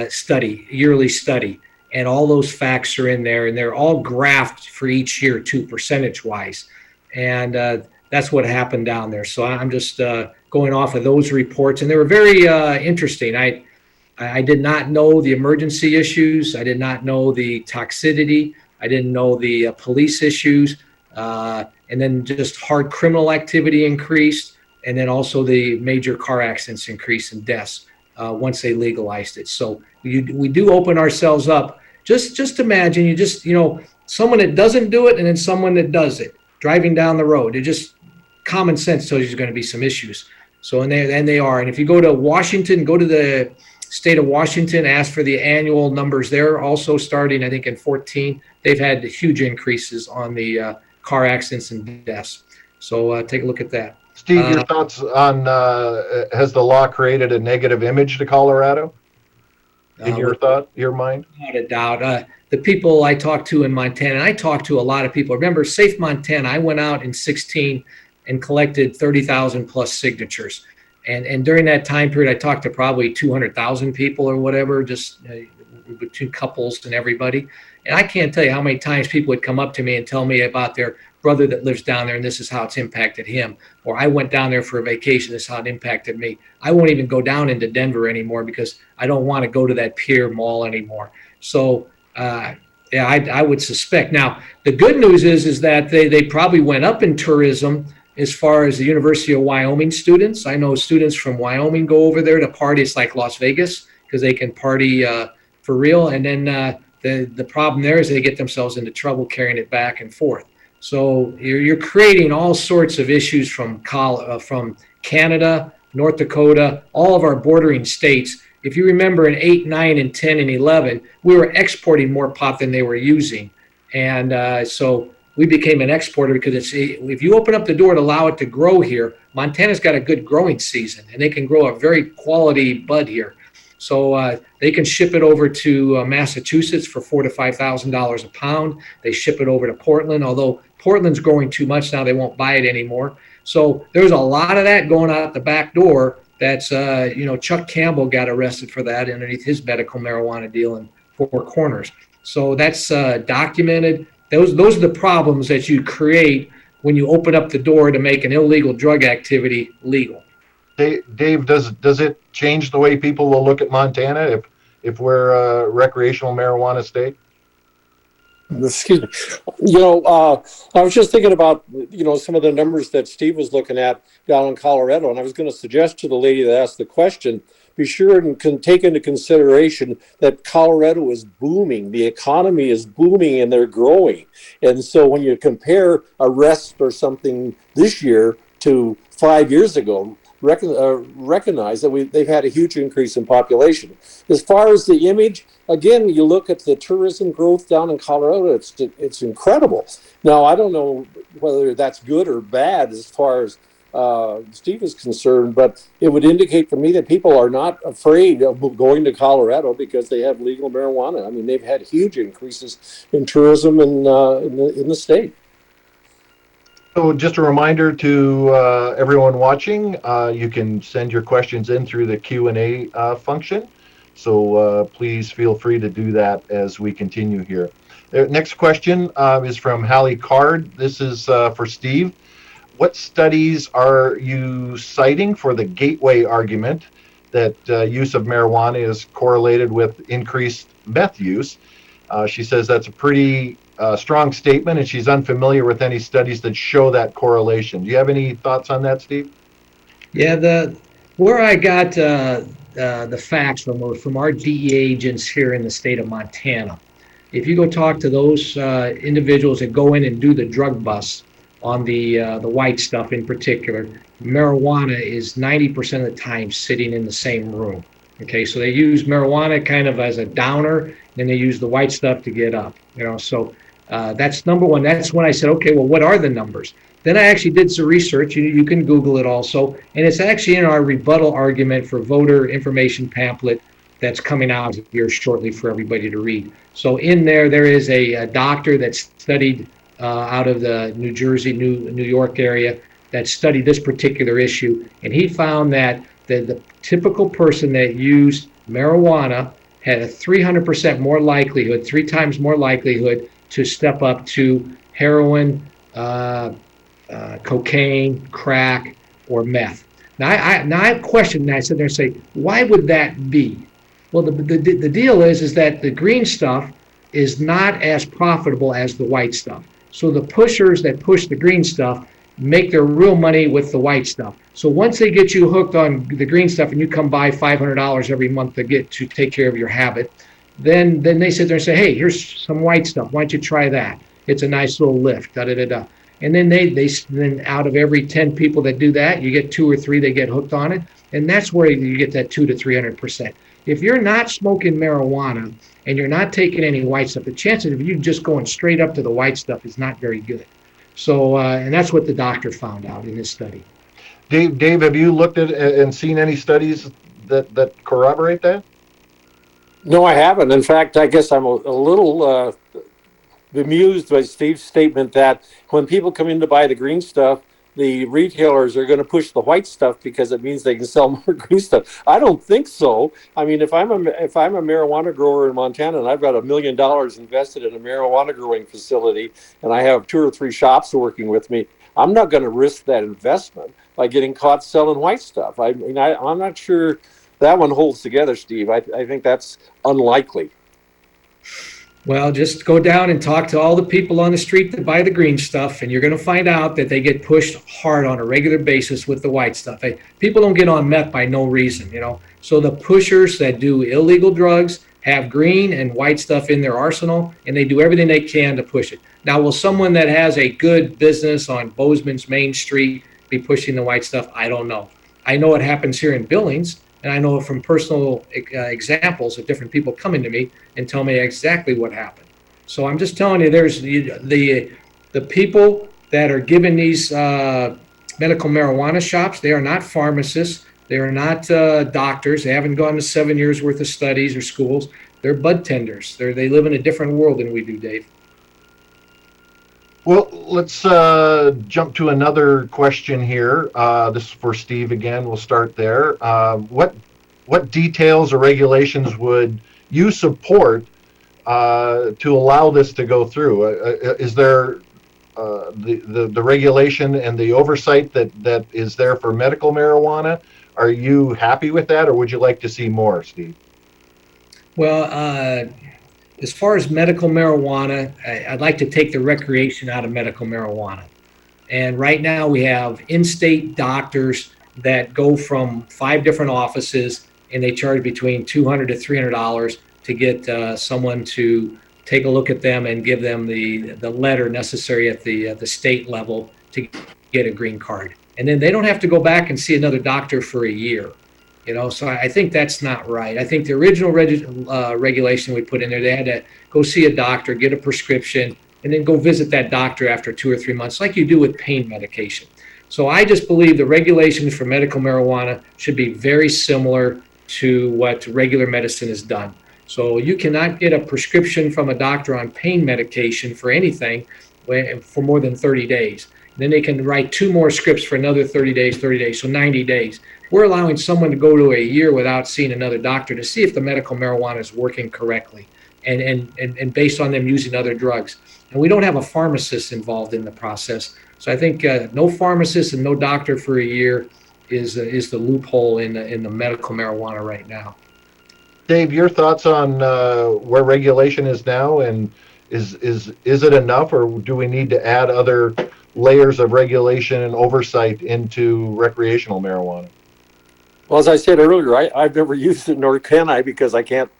study, yearly study, and all those facts are in there, and they're all graphed for each year too, percentage-wise. And that's what happened down there. So I'm just going off of those reports, and they were very interesting. I did not know the emergency issues. I did not know the toxicity. I didn't know the police issues. And then just hard criminal activity increased. And then also the major car accidents increased in deaths once they legalized it. So we do open ourselves up. Just imagine someone that doesn't do it and then someone that does it driving down the road. It just common sense tells you there's going to be some issues. So and they are. And if you go to Washington, go to the state of Washington, ask for the annual numbers there. Also starting, I think, in 2014, they've had huge increases on the car accidents and deaths. So take a look at that. Steve, your thoughts on has the law created a negative image to Colorado? In your mind? Without a doubt. The people I talked to in Montana, and I talked to a lot of people. Remember, Safe Montana, I went out in 2016 and collected 30,000 plus signatures. And during that time period, I talked to probably 200,000 people or whatever, just between couples and everybody. And I can't tell you how many times people would come up to me and tell me about their brother that lives down there, and this is how it's impacted him. Or I went down there for a vacation, this is how it impacted me. I won't even go down into Denver anymore because I don't want to go to that Pier Mall anymore. So, I would suspect. Now, the good news is that they probably went up in tourism as far as the University of Wyoming students. I know students from Wyoming go over there to party. It's like Las Vegas because they can party for real. And then the problem there is they get themselves into trouble carrying it back and forth. So you're creating all sorts of issues from Canada, North Dakota, all of our bordering states. If you remember in 8, 9, and 10, and 11, we were exporting more pot than they were using. And so we became an exporter because if you open up the door to allow it to grow here, Montana's got a good growing season, and they can grow a very quality bud here. So they can ship it over to Massachusetts for $4,000 to $5,000 a pound. They ship it over to Portland, although Portland's growing too much now, they won't buy it anymore. So there's a lot of that going out the back door. That's, Chuck Campbell got arrested for that underneath his medical marijuana deal in Four Corners. So that's documented. Those are the problems that you create when you open up the door to make an illegal drug activity legal. Dave, does it change the way people will look at Montana if we're a recreational marijuana state? Excuse me. I was just thinking about, some of the numbers that Steve was looking at down in Colorado, and I was going to suggest to the lady that asked the question, be sure and take into consideration that Colorado is booming. The economy is booming and they're growing. And so when you compare arrests or something this year to 5 years ago, recognize that they've had a huge increase in population. As far as the image, again, you look at the tourism growth down in Colorado, it's incredible. Now, I don't know whether that's good or bad as far as Steve is concerned, but it would indicate for me that people are not afraid of going to Colorado because they have legal marijuana. I mean, they've had huge increases in tourism in the state. So just a reminder to everyone watching, you can send your questions in through the Q&A function. So please feel free to do that as we continue here. Next question is from Hallie Card. This is for Steve. What studies are you citing for the gateway argument that use of marijuana is correlated with increased meth use? She says that's a pretty strong statement, and she's unfamiliar with any studies that show that correlation. Do you have any thoughts on that, Steve? Yeah, where I got the facts from our DEA agents here in the state of Montana. If you go talk to those individuals that go in and do the drug busts on the white stuff in particular, marijuana is 90% of the time sitting in the same room. Okay, so they use marijuana kind of as a downer, and they use the white stuff to get up. So that's number one. That's when I said, okay, well, what are the numbers? Then I actually did some research. You can Google it also, and it's actually in our rebuttal argument for voter information pamphlet that's coming out here shortly for everybody to read. So in there is a doctor that studied out of the New Jersey, New York area that studied this particular issue, and he found that the typical person that used marijuana had a 300% more likelihood, 3 times more likelihood to step up to heroin, cocaine, crack, or meth. Now I questioned that. I sit there and say, why would that be? Well, the deal is that the green stuff is not as profitable as the white stuff. So the pushers that push the green stuff make their real money with the white stuff. So once they get you hooked on the green stuff and you come by $500 every month to take care of your habit, then they sit there and say, hey, here's some white stuff. Why don't you try that? It's a nice little lift, da-da-da-da. And then then out of every 10 people that do that, you get 2 or 3 that get hooked on it. And that's where you get that 200 to 300%. If you're not smoking marijuana and you're not taking any white stuff, the chances of you just going straight up to the white stuff is not very good. So, and that's what the doctor found out in this study. Dave, have you looked at and seen any studies that corroborate that? No, I haven't. In fact, I guess I'm a little bemused by Steve's statement that when people come in to buy the green stuff, the retailers are going to push the white stuff because it means they can sell more green stuff. I don't think so. I mean, if I'm a marijuana grower in Montana and I've got $1 million invested in a marijuana growing facility and I have 2 or 3 shops working with me, I'm not going to risk that investment by getting caught selling white stuff. I mean, I'm not sure that one holds together, Steve. I think that's unlikely. Well, just go down and talk to all the people on the street that buy the green stuff, and you're going to find out that they get pushed hard on a regular basis with the white stuff. People don't get on meth by no reason, So the pushers that do illegal drugs have green and white stuff in their arsenal, and they do everything they can to push it. Now, will someone that has a good business on Bozeman's Main Street be pushing the white stuff? I don't know. I know it happens here in Billings, and I know it from personal examples of different people coming to me and tell me exactly what happened. So I'm just telling you, there's the people that are giving these medical marijuana shops. They are not pharmacists. They are not doctors. They haven't gone to 7 years worth of studies or schools. They're bud tenders. They live in a different world than we do, Dave. Well, let's jump to another question here. This is for Steve again. We'll start there. What details or regulations would you support to allow this to go through? Is there the regulation and the oversight that is there for medical marijuana? Are you happy with that, or would you like to see more, Steve? Well, as far as medical marijuana, I'd like to take the recreation out of medical marijuana. And right now we have in-state doctors that go from 5 different offices, and they charge between $200 to $300 to get someone to take a look at them and give them the letter necessary at the state level to get a green card. And then they don't have to go back and see another doctor for a year. So I think that's not right. I think the original regulation we put in there, they had to go see a doctor, get a prescription, and then go visit that doctor after 2 or 3 months, like you do with pain medication. So I just believe the regulations for medical marijuana should be very similar to what regular medicine has done. So you cannot get a prescription from a doctor on pain medication for anything for more than 30 days. Then they can write 2 more scripts for another 30 days, so 90 days. We're allowing someone to go to a year without seeing another doctor to see if the medical marijuana is working correctly and based on them using other drugs. And we don't have a pharmacist involved in the process. So I think no pharmacist and no doctor for a year is the loophole in the medical marijuana right now. Dave, your thoughts on where regulation is now, and is it enough, or do we need to add other layers of regulation and oversight into recreational marijuana? Well, as I said earlier, I've never used it, nor can I, because I can't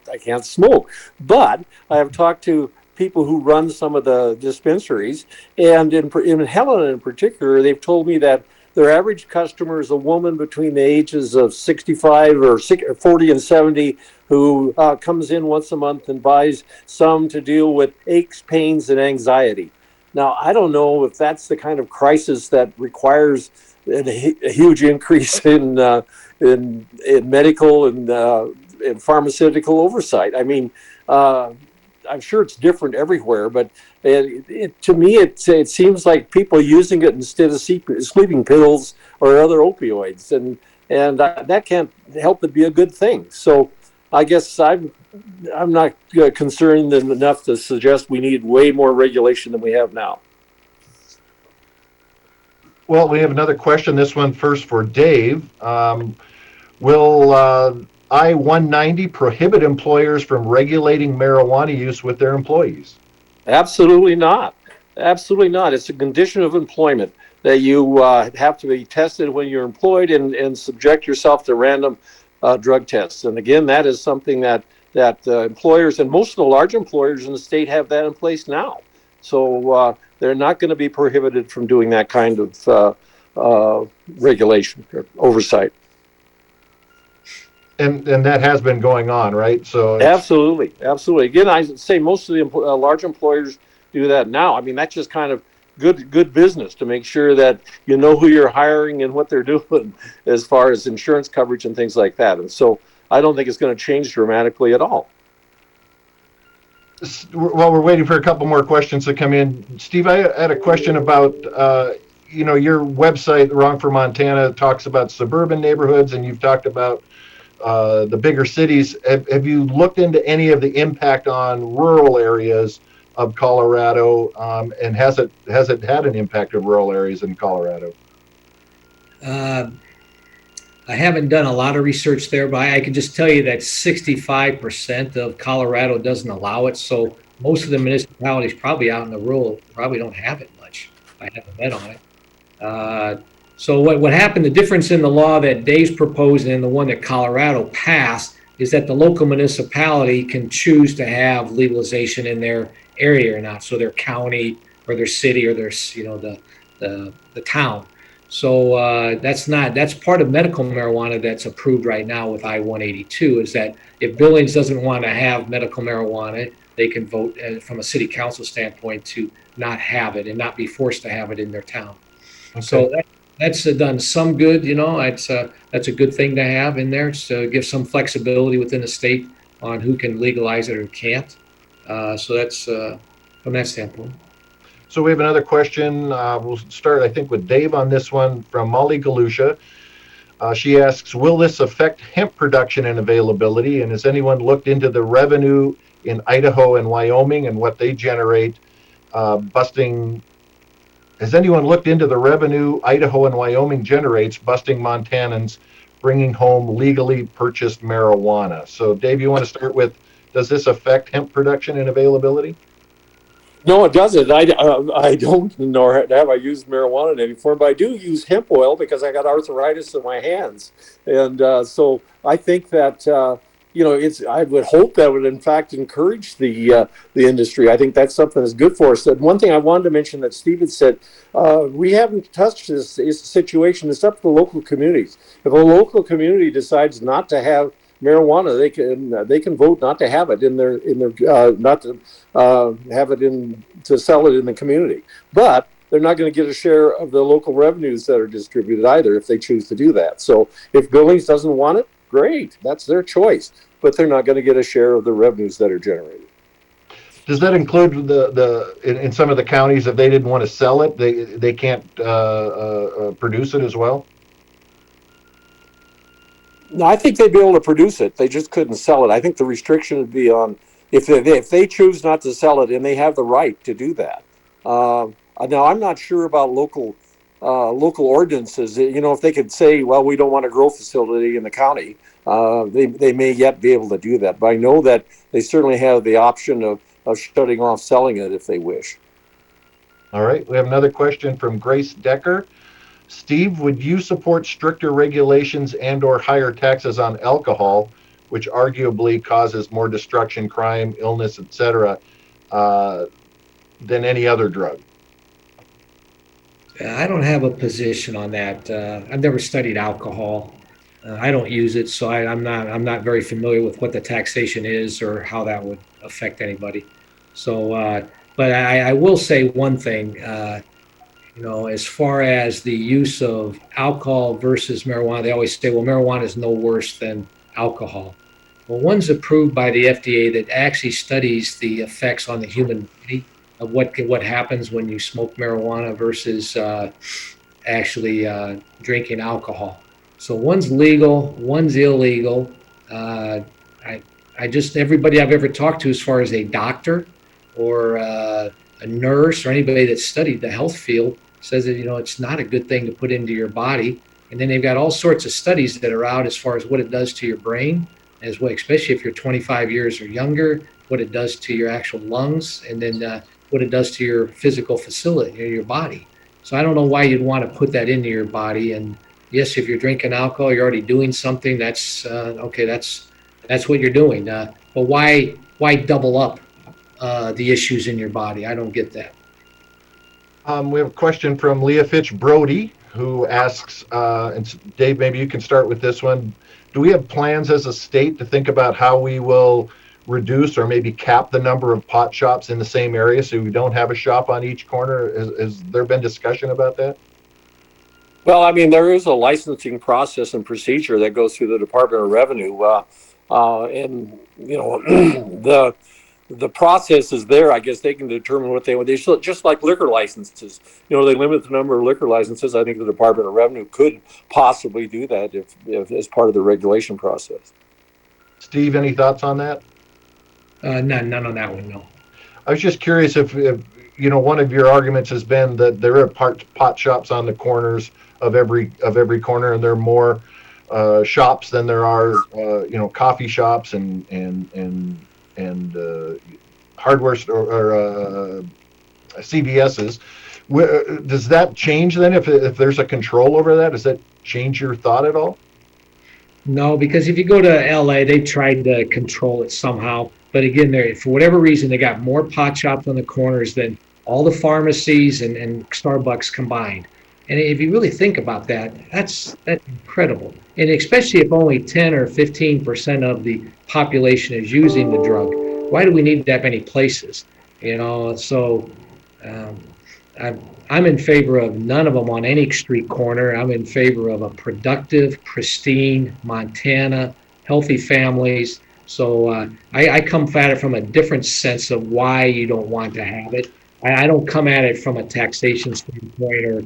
smoke. But I have talked to people who run some of the dispensaries, and in Helena in particular, they've told me that their average customer is a woman between the ages of 65 or 40 and 70 who comes in once a month and buys some to deal with aches, pains, and anxiety. Now, I don't know if that's the kind of crisis that requires a huge increase in medical and pharmaceutical oversight. I mean, I'm sure it's different everywhere, but to me, it seems like people using it instead of sleeping pills or other opioids, and that can't help but be a good thing. So I guess I'm not concerned enough to suggest we need way more regulation than we have now. Well, we have another question. This one first for Dave. Will I-190 prohibit employers from regulating marijuana use with their employees? Absolutely not. Absolutely not. It's a condition of employment that you have to be tested when you're employed and subject yourself to random drug tests. And again, that is something that employers, and most of the large employers in the state, have that in place now. So they're not going to be prohibited from doing that kind of regulation or oversight. And that has been going on, right? So absolutely. Again, I say most of the large employers do that now. I mean, that's just kind of good business to make sure that you know who you're hiring and what they're doing as far as insurance coverage and things like that. And so I don't think it's going to change dramatically at all. While we're waiting for a couple more questions to come in, Steve, I had a question about, your website, Wrong for Montana, talks about suburban neighborhoods, and you've talked about the bigger cities. Have you looked into any of the impact on rural areas of Colorado, and has it had an impact of rural areas in Colorado? I haven't done a lot of research there, but I can just tell you that 65% of Colorado doesn't allow it. So most of the municipalities probably out in the rural probably don't have it much. I haven't bet on it. So what happened, the difference in the law that Dave's proposing and the one that Colorado passed is that the local municipality can choose to have legalization in their area or not. So their county or their city or their, the town. So that's part of medical marijuana that's approved right now with I-182, is that if Billings doesn't want to have medical marijuana, they can vote from a city council standpoint to not have it and not be forced to have it in their town. Okay. So that's done some good, that's a good thing to have in there, to give some flexibility within the state on who can legalize it or can't. So that's from that standpoint. So we have another question. We'll start, I think, with Dave on this one from Molly Galusha. She asks, will this affect hemp production and availability? And has anyone looked into the revenue in Idaho and Wyoming and what they generate busting? Has anyone looked into the revenue Idaho and Wyoming generates busting Montanans bringing home legally purchased marijuana? So Dave, you want to start with, does this affect hemp production and availability? No, it doesn't. I don't, nor have I used marijuana in any form, but I do use hemp oil because I got arthritis in my hands, and so I think that I would hope that would in fact encourage the industry. I think that's something that's good for us. And one thing I wanted to mention that Stephen said, we haven't touched this situation. It's up to the local communities. If a local community decides not to have marijuana, they can vote not to have it in their not to have it to sell it in the community, but they're not going to get a share of the local revenues that are distributed either if they choose to do that. So if Billings doesn't want it, great, that's their choice, but they're not going to get a share of the revenues that are generated. Does that include in some of the counties, if they didn't want to sell it, they can't produce it as well? No, I think they'd be able to produce it. They just couldn't sell it. I think the restriction would be on if they choose not to sell it, and they have the right to do that. Now, I'm not sure about local ordinances. If they could say, well, we don't want a grow facility in the county, they may yet be able to do that. But I know that they certainly have the option of shutting off selling it if they wish. All right. We have another question from Grace Decker. Steve, would you support stricter regulations and or higher taxes on alcohol, which arguably causes more destruction, crime, illness, etc., than any other drug? I don't have a position on that. I've never studied alcohol. I don't use it, so I'm not very familiar with what the taxation is or how that would affect anybody. So, but I will say one thing. As far as the use of alcohol versus marijuana, they always say, well, marijuana is no worse than alcohol. Well, one's approved by the FDA that actually studies the effects on the human body of what happens when you smoke marijuana versus actually drinking alcohol. So one's legal, one's illegal. Everybody I've ever talked to, as far as a doctor or a nurse or anybody that studied the health field, says that it's not a good thing to put into your body. And then they've got all sorts of studies that are out as far as what it does to your brain, as well, especially if you're 25 years or younger, what it does to your actual lungs, and then what it does to your physical facility or your body. So I don't know why you'd want to put that into your body. And yes, if you're drinking alcohol, you're already doing something. That's okay. That's what you're doing. But why double up the issues in your body? I don't get that. We have a question from Leah Fitch Brody, who asks, and Dave, maybe you can start with this one. Do we have plans as a state to think about how we will reduce or maybe cap the number of pot shops in the same area so we don't have a shop on each corner? Has there been discussion about that? Well, I mean, there is a licensing process and procedure that goes through the Department of Revenue, and the process is there. I guess they can determine what they want. They just like liquor licenses. They limit the number of liquor licenses. I think the Department of Revenue could possibly do that if as part of the regulation process. Steve, any thoughts on that? None on that one, no. I was just curious if one of your arguments has been that there are pot shops on the corners of every corner, and there are more shops than there are coffee shops and hardware store or CVS's. Does that change then if there's a control over that? Does that change your thought at all? No, because if you go to LA, they tried to control it somehow. But again, for whatever reason, they got more pot shops on the corners than all the pharmacies and Starbucks combined. And if you really think about that, that's incredible. And especially if only 10 or 15% of the population is using the drug, why do we need that many places? So um, I'm in favor of none of them on any street corner. I'm in favor of a productive, pristine Montana, healthy families. So I come at it from a different sense of why you don't want to have it. I don't come at it from a taxation standpoint or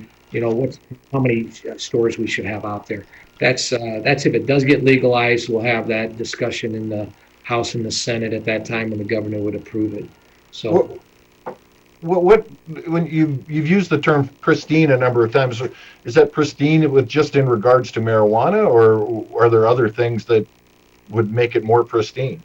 how many stores we should have out there. That's if it does get legalized, we'll have that discussion in the House and the Senate at that time when the governor would approve it. So. What when you've used the term pristine a number of times, is that pristine with just in regards to marijuana, or are there other things that would make it more pristine?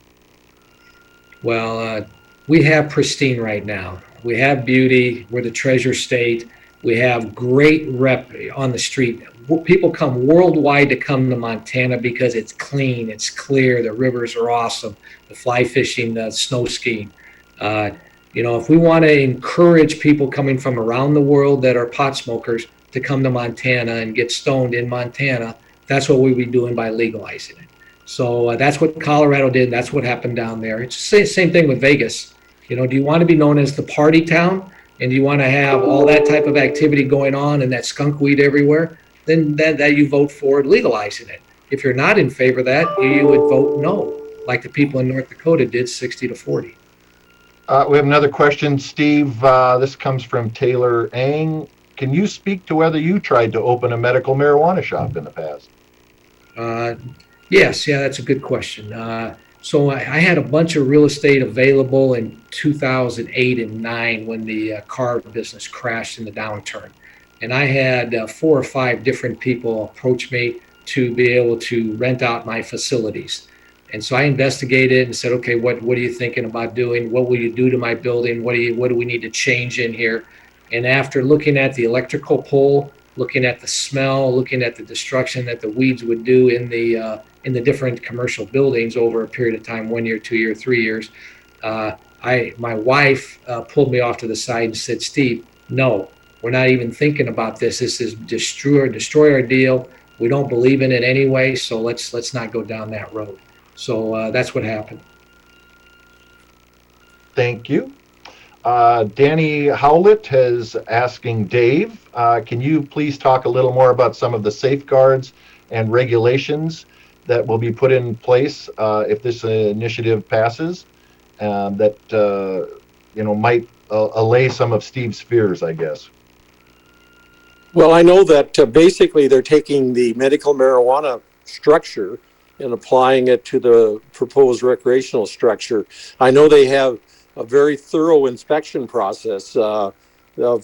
Well, we have pristine right now. We have beauty. We're the treasure state. We have great rep on the street. People come worldwide to come to Montana because it's clean, it's clear, the rivers are awesome, the fly fishing, the snow skiing. If we want to encourage people coming from around the world that are pot smokers to come to Montana and get stoned in Montana, that's what we'd be doing by legalizing it. So that's what Colorado did. That's what happened down there. It's the same thing with Vegas. Do you want to be known as the party town? And do you want to have all that type of activity going on and that skunk weed everywhere? Then that you vote for legalizing it. If you're not in favor of that, you would vote no, like the people in North Dakota did, 60-40. We have another question, Steve. This comes from Taylor Ang. Can you speak to whether you tried to open a medical marijuana shop in the past? Yes, yeah, that's a good question. So I had a bunch of real estate available in 2008 and 9 when the car business crashed in the downturn. And I had 4 or 5 different people approach me to be able to rent out my facilities. And so I investigated and said, okay, what are you thinking about doing? What will you do to my building? What do we need to change in here? And after looking at the electrical pole, looking at the smell, looking at the destruction that the weeds would do in the different commercial buildings over a period of time, 1 year, 2 year, 3 years, my wife pulled me off to the side and said, Steve, no, we're not even thinking about this. This is destroy our deal. We don't believe in it anyway, so let's not go down that road. So that's what happened. Thank you. Danny Howlett is asking Dave, can you please talk a little more about some of the safeguards and regulations that will be put in place if this initiative passes, that might allay some of Steve's fears, I guess? Well, I know that basically they're taking the medical marijuana structure and applying it to the proposed recreational structure. I know they have a very thorough inspection process of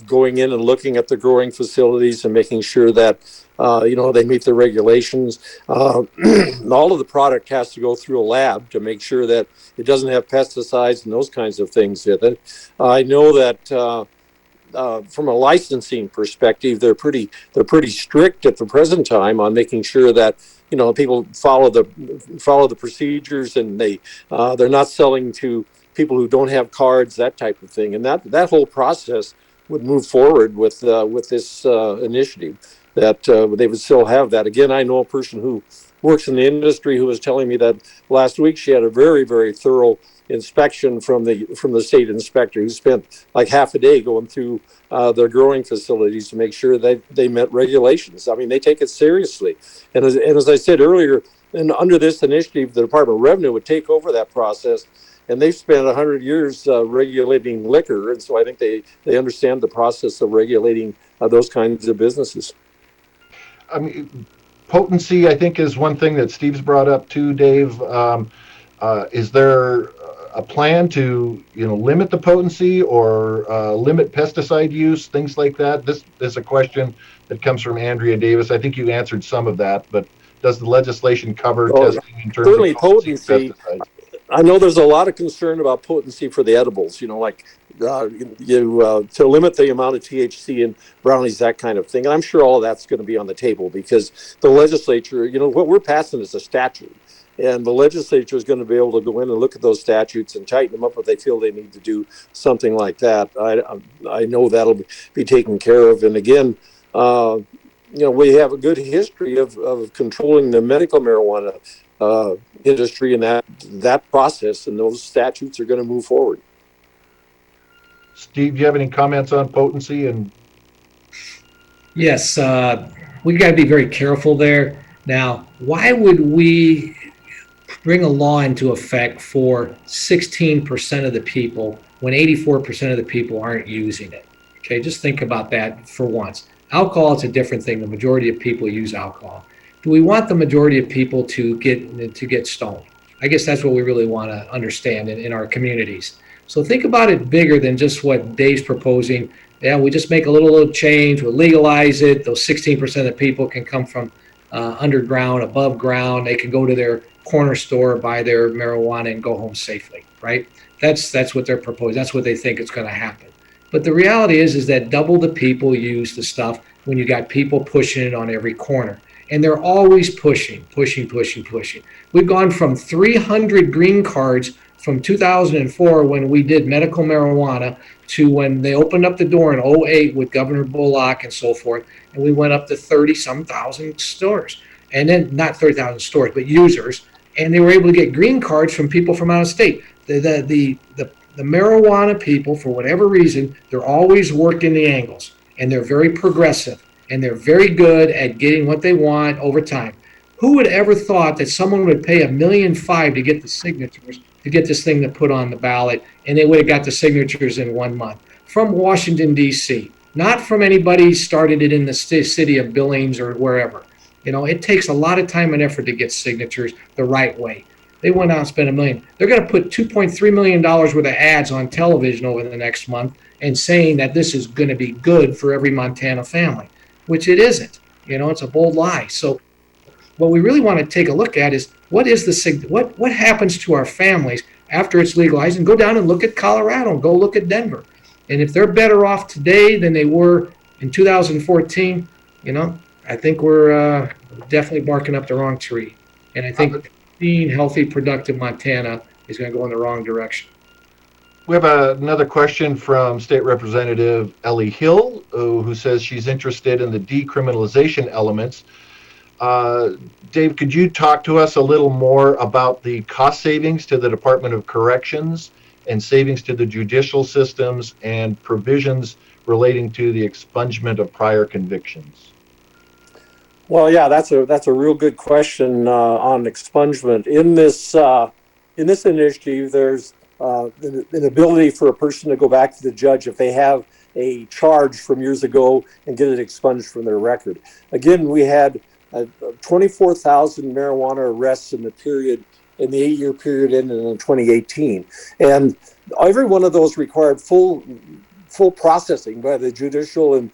going in and looking at the growing facilities and making sure that they meet the regulations. All of the product has to go through a lab to make sure that it doesn't have pesticides and those kinds of things with it. I know that from a licensing perspective, they're pretty strict at the present time on making sure that people follow the procedures, and they're not selling to people who don't have cards, that type of thing, and that whole process would move forward with this initiative. That they would still have that. Again, I know a person who works in the industry who was telling me that last week she had a very, very thorough inspection from the state inspector, who spent like half a day going through their growing facilities to make sure that they met regulations. I mean, they take it seriously. And as I said earlier, and under this initiative, the Department of Revenue would take over that process. And they've spent 100 years regulating liquor, and so I think they understand the process of regulating those kinds of businesses. I mean, potency, I think, is one thing that Steve's brought up too, Dave. Is there a plan to, limit the potency or limit pesticide use, things like that? This is a question that comes from Andrea Davis. I think you answered some of that, but does the legislation cover testing in terms certainly of potency of pesticides? I know there's a lot of concern about potency for the edibles, to limit the amount of THC in brownies, that kind of thing. And I'm sure all of that's going to be on the table, because the legislature, what we're passing is a statute. And the legislature is going to be able to go in and look at those statutes and tighten them up if they feel they need to do something like that. I know that'll be taken care of. And again, We have a good history of controlling the medical marijuana industry and that process, and those statutes are going to move forward. Steve, do you have any comments on potency? And Yes, we got to be very careful there. Now, why would we bring a law into effect for 16% of the people when 84% of the people aren't using it? Okay, just think about that for once. Alcohol is a different thing. The majority of people use alcohol. Do we want the majority of people to get stoned? I guess that's what we really want to understand in our communities. So think about it bigger than just what Dave's proposing. Yeah, we just make a little change, we'll legalize it. Those 16% of people can come from underground, above ground. They can go to their corner store, buy their marijuana, and go home safely, right? That's what they're proposing. That's what they think is going to happen. But the reality is that double the people use the stuff when you got people pushing it on every corner. And they're always pushing. We've gone from 300 green cards from 2004 when we did medical marijuana to when they opened up the door in 2008 with Governor Bullock and so forth. And we went up to 30-some thousand stores. And then not 30,000 stores, but users. And they were able to get green cards from people from out of state. The marijuana people, for whatever reason, they're always working the angles, and they're very progressive, and they're very good at getting what they want over time. Who would ever thought that someone would pay $1.5 million to get the signatures to get this thing to put on the ballot, and they would have got the signatures in 1 month from Washington, D.C., not from anybody started it in the city of Billings or wherever. It takes a lot of time and effort to get signatures the right way. They went out and spent $1 million. They're going to put $2.3 million worth of ads on television over the next month and saying that this is going to be good for every Montana family, which it isn't. It's a bold lie. So what we really want to take a look at is what happens to our families after it's legalized, and go down and look at Colorado and go look at Denver. And if they're better off today than they were in 2014, I think we're definitely barking up the wrong tree. And I think healthy, productive Montana is going to go in the wrong direction. we have another question from State Representative Ellie Hill, who says she's interested in the decriminalization elements. Dave, could you talk to us a little more about the cost savings to the Department of Corrections and savings to the judicial systems and provisions relating to the expungement of prior convictions? Well, yeah, that's a real good question on expungement. In this initiative, there's an ability for a person to go back to the judge if they have a charge from years ago and get it expunged from their record. Again, we had 24,000 marijuana arrests in the 8-year period ended in 2018, and every one of those required full processing by the judicial and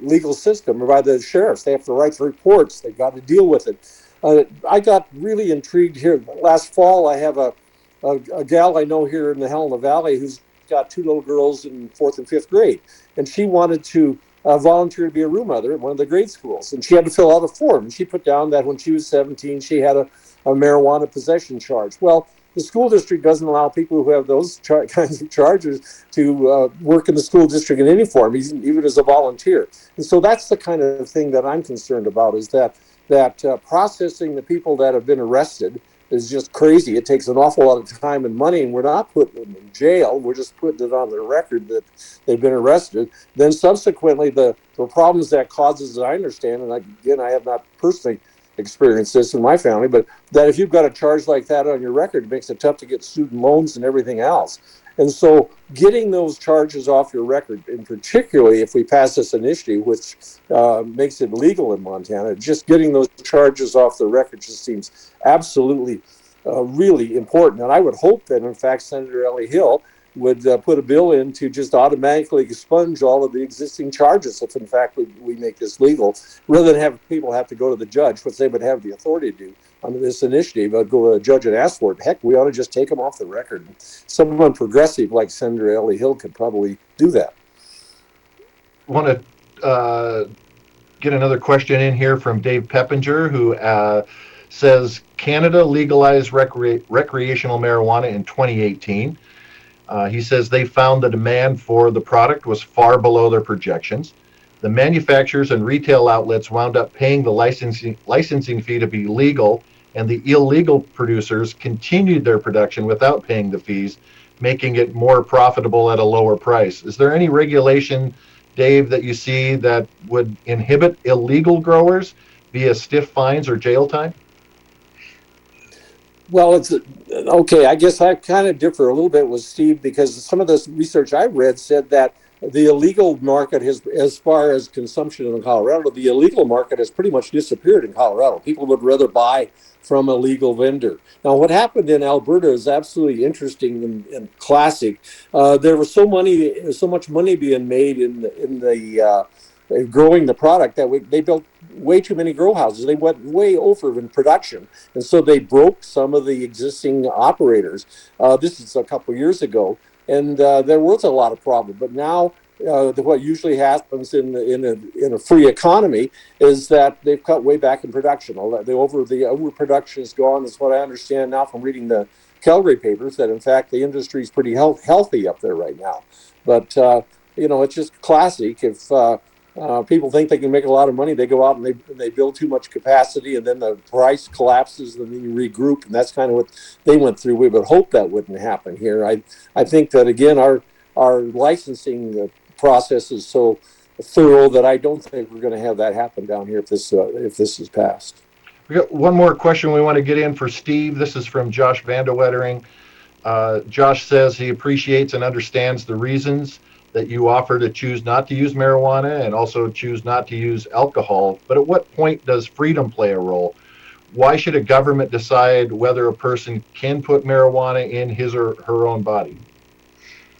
legal system, or by the sheriffs. They have to write the reports. They've got to deal with it. I got really intrigued here. Last fall, I have a gal I know here in the Helena Valley who's got 2 little girls in 4th and 5th grade, and she wanted to volunteer to be a room mother at one of the grade schools, and she had to fill out a form. And she put down that when she was 17, she had a marijuana possession charge. Well, the school district doesn't allow people who have those kinds of charges to work in the school district in any form, even as a volunteer. And so that's the kind of thing that I'm concerned about, is that processing the people that have been arrested is just crazy. It takes an awful lot of time and money, and we're not putting them in jail. We're just putting it on their record that they've been arrested. Then subsequently, the problems that causes, that I understand, and again, I have not personally experienced this in my family, but that if you've got a charge like that on your record, it makes it tough to get student loans and everything else. And so getting those charges off your record, and particularly if we pass this initiative, which makes it legal in Montana, just getting those charges off the record just seems absolutely really important. And I would hope that, in fact, Senator Ellie Hill would put a bill in to just automatically expunge all of the existing charges if, in fact, we make this legal, rather than have people have to go to the judge, which they would have the authority to do under this initiative. I'd go to a judge and ask for it. Heck, we ought to just take them off the record. Someone progressive like Senator Ellie Hill could probably do that. I want to get another question in here from Dave Peppinger, who says Canada legalized recreational marijuana in 2018. He says they found the demand for the product was far below their projections. The manufacturers and retail outlets wound up paying the licensing fee to be legal, and the illegal producers continued their production without paying the fees, making it more profitable at a lower price. Is there any regulation, Dave, that you see that would inhibit illegal growers via stiff fines or jail time? Well, it's okay. I guess I kind of differ a little bit with Steve because some of the research I read said that the illegal market has, as far as consumption in Colorado, the illegal market has pretty much disappeared in Colorado. People would rather buy from a legal vendor. Now, what happened in Alberta is absolutely interesting and classic. There was so much money being made in the growing the product that they built way too many grow houses. They went way over in production, and so they broke some of the existing operators. This is a couple of years ago, and there was a lot of problem. But now, what usually happens in a free economy is that they've cut way back in production. The overproduction is gone. That's what I understand now from reading the Calgary papers. That in fact the industry is pretty healthy up there right now. But it's just classic. If people think they can make a lot of money, they go out and they build too much capacity, and then the price collapses, and then you regroup, and that's kind of what they went through. We would hope that wouldn't happen here. I think that again, our licensing process is so thorough that I don't think we're going to have that happen down here if this is passed. We got one more question we want to get in for Steve. This is from Josh Vandewettering. Josh says he appreciates and understands the reasons that you offer to choose not to use marijuana and also choose not to use alcohol. But at what point does freedom play a role? Why should a government decide whether a person can put marijuana in his or her own body?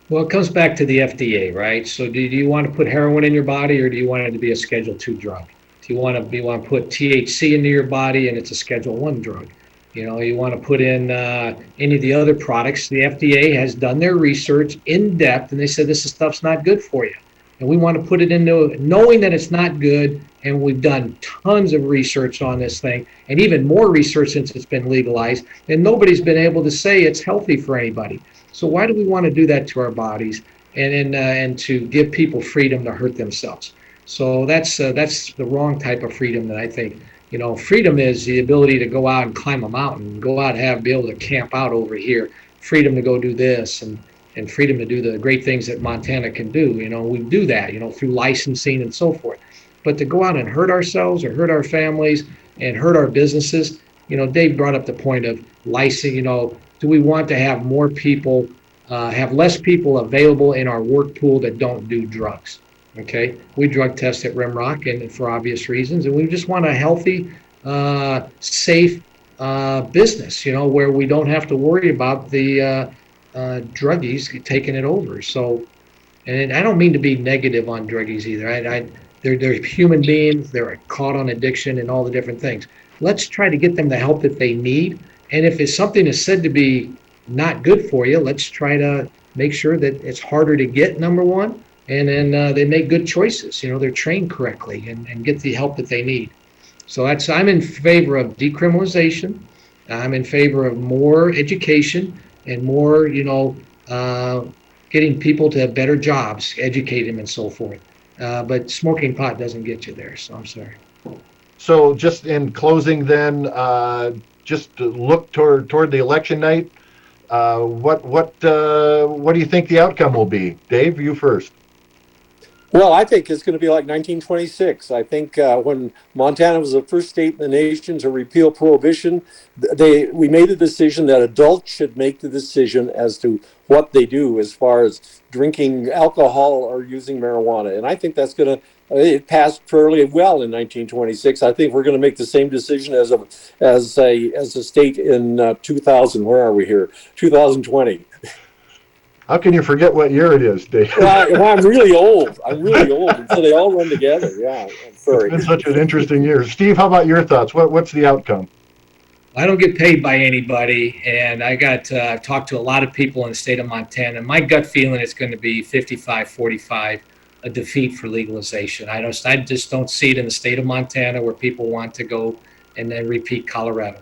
Well, it comes back to the FDA, right? So do you want to put heroin in your body, or do you want it to be a Schedule II drug? Do you want to put THC into your body and it's a Schedule I drug? You want to put in any of the other products. The FDA has done their research in depth, and they said this stuff's not good for you. And we want to put it into knowing that it's not good, and we've done tons of research on this thing, and even more research since it's been legalized, and nobody's been able to say it's healthy for anybody. So why do we want to do that to our bodies and to give people freedom to hurt themselves? So that's the wrong type of freedom that I think. Freedom is the ability to go out and climb a mountain, go out and be able to camp out over here, freedom to go do this, and freedom to do the great things that Montana can do. We do that, through licensing and so forth. But to go out and hurt ourselves or hurt our families and hurt our businesses, Dave brought up the point of licensing. Do we want to have more people, have less people available in our work pool that don't do drugs? Okay, we drug test at Rimrock, and for obvious reasons, and we just want a healthy, safe business, where we don't have to worry about the druggies taking it over. So, and I don't mean to be negative on druggies either. They're human beings. They're caught on addiction and all the different things. Let's try to get them the help that they need. And if it's something that's said to be not good for you, let's try to make sure that it's harder to get, number one. And then they make good choices. They're trained correctly and get the help that they need. So I'm in favor of decriminalization. I'm in favor of more education and more, getting people to better jobs, educate them and so forth. But smoking pot doesn't get you there. So I'm sorry. So just in closing then, just to look toward the election night, what do you think the outcome will be? Dave, you first. Well, I think it's going to be like 1926. I think when Montana was the first state in the nation to repeal prohibition, we made the decision that adults should make the decision as to what they do as far as drinking alcohol or using marijuana. And I think that's going to, it passed fairly well in 1926. I think we're going to make the same decision as a state in 2000. Where are we here? 2020. How can you forget what year it is, Dave? Well, I'm really old. So they all run together. Yeah, I'm sorry. It's been such an interesting year. Steve, how about your thoughts? What's the outcome? I don't get paid by anybody, and I got talked to a lot of people in the state of Montana. My gut feeling is going to be 55-45, a defeat for legalization. I just don't see it in the state of Montana where people want to go and then repeat Colorado.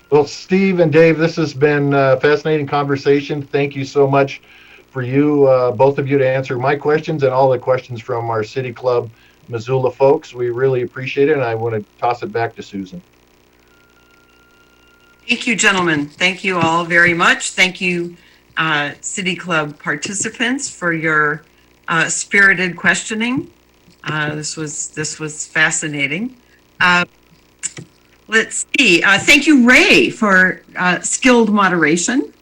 Well, Steve and Dave, this has been a fascinating conversation. Thank you so much for you, both of you, to answer my questions and all the questions from our City Club Missoula folks. We really appreciate it, and I want to toss it back to Susan. Thank you, gentlemen. Thank you all very much. Thank you, City Club participants, for your spirited questioning. This was fascinating. Let's see. Thank you, Ray, for skilled moderation.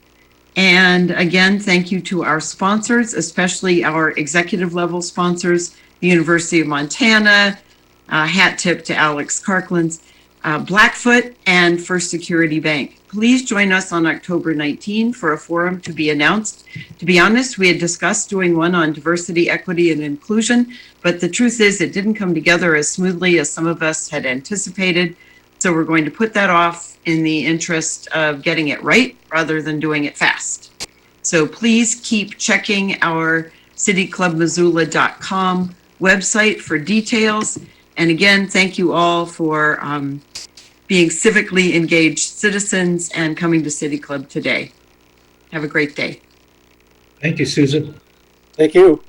And again, thank you to our sponsors, especially our executive level sponsors, the University of Montana, hat tip to Alex Karklands, Blackfoot, and First Security Bank. Please join us on October 19 for a forum to be announced. To be honest, we had discussed doing one on diversity, equity, and inclusion, but the truth is it didn't come together as smoothly as some of us had anticipated. So we're going to put that off in the interest of getting it right rather than doing it fast. So please keep checking our cityclubmissoula.com website for details. And again, thank you all for being civically engaged citizens and coming to City Club today. Have a great day. Thank you, Susan. Thank you.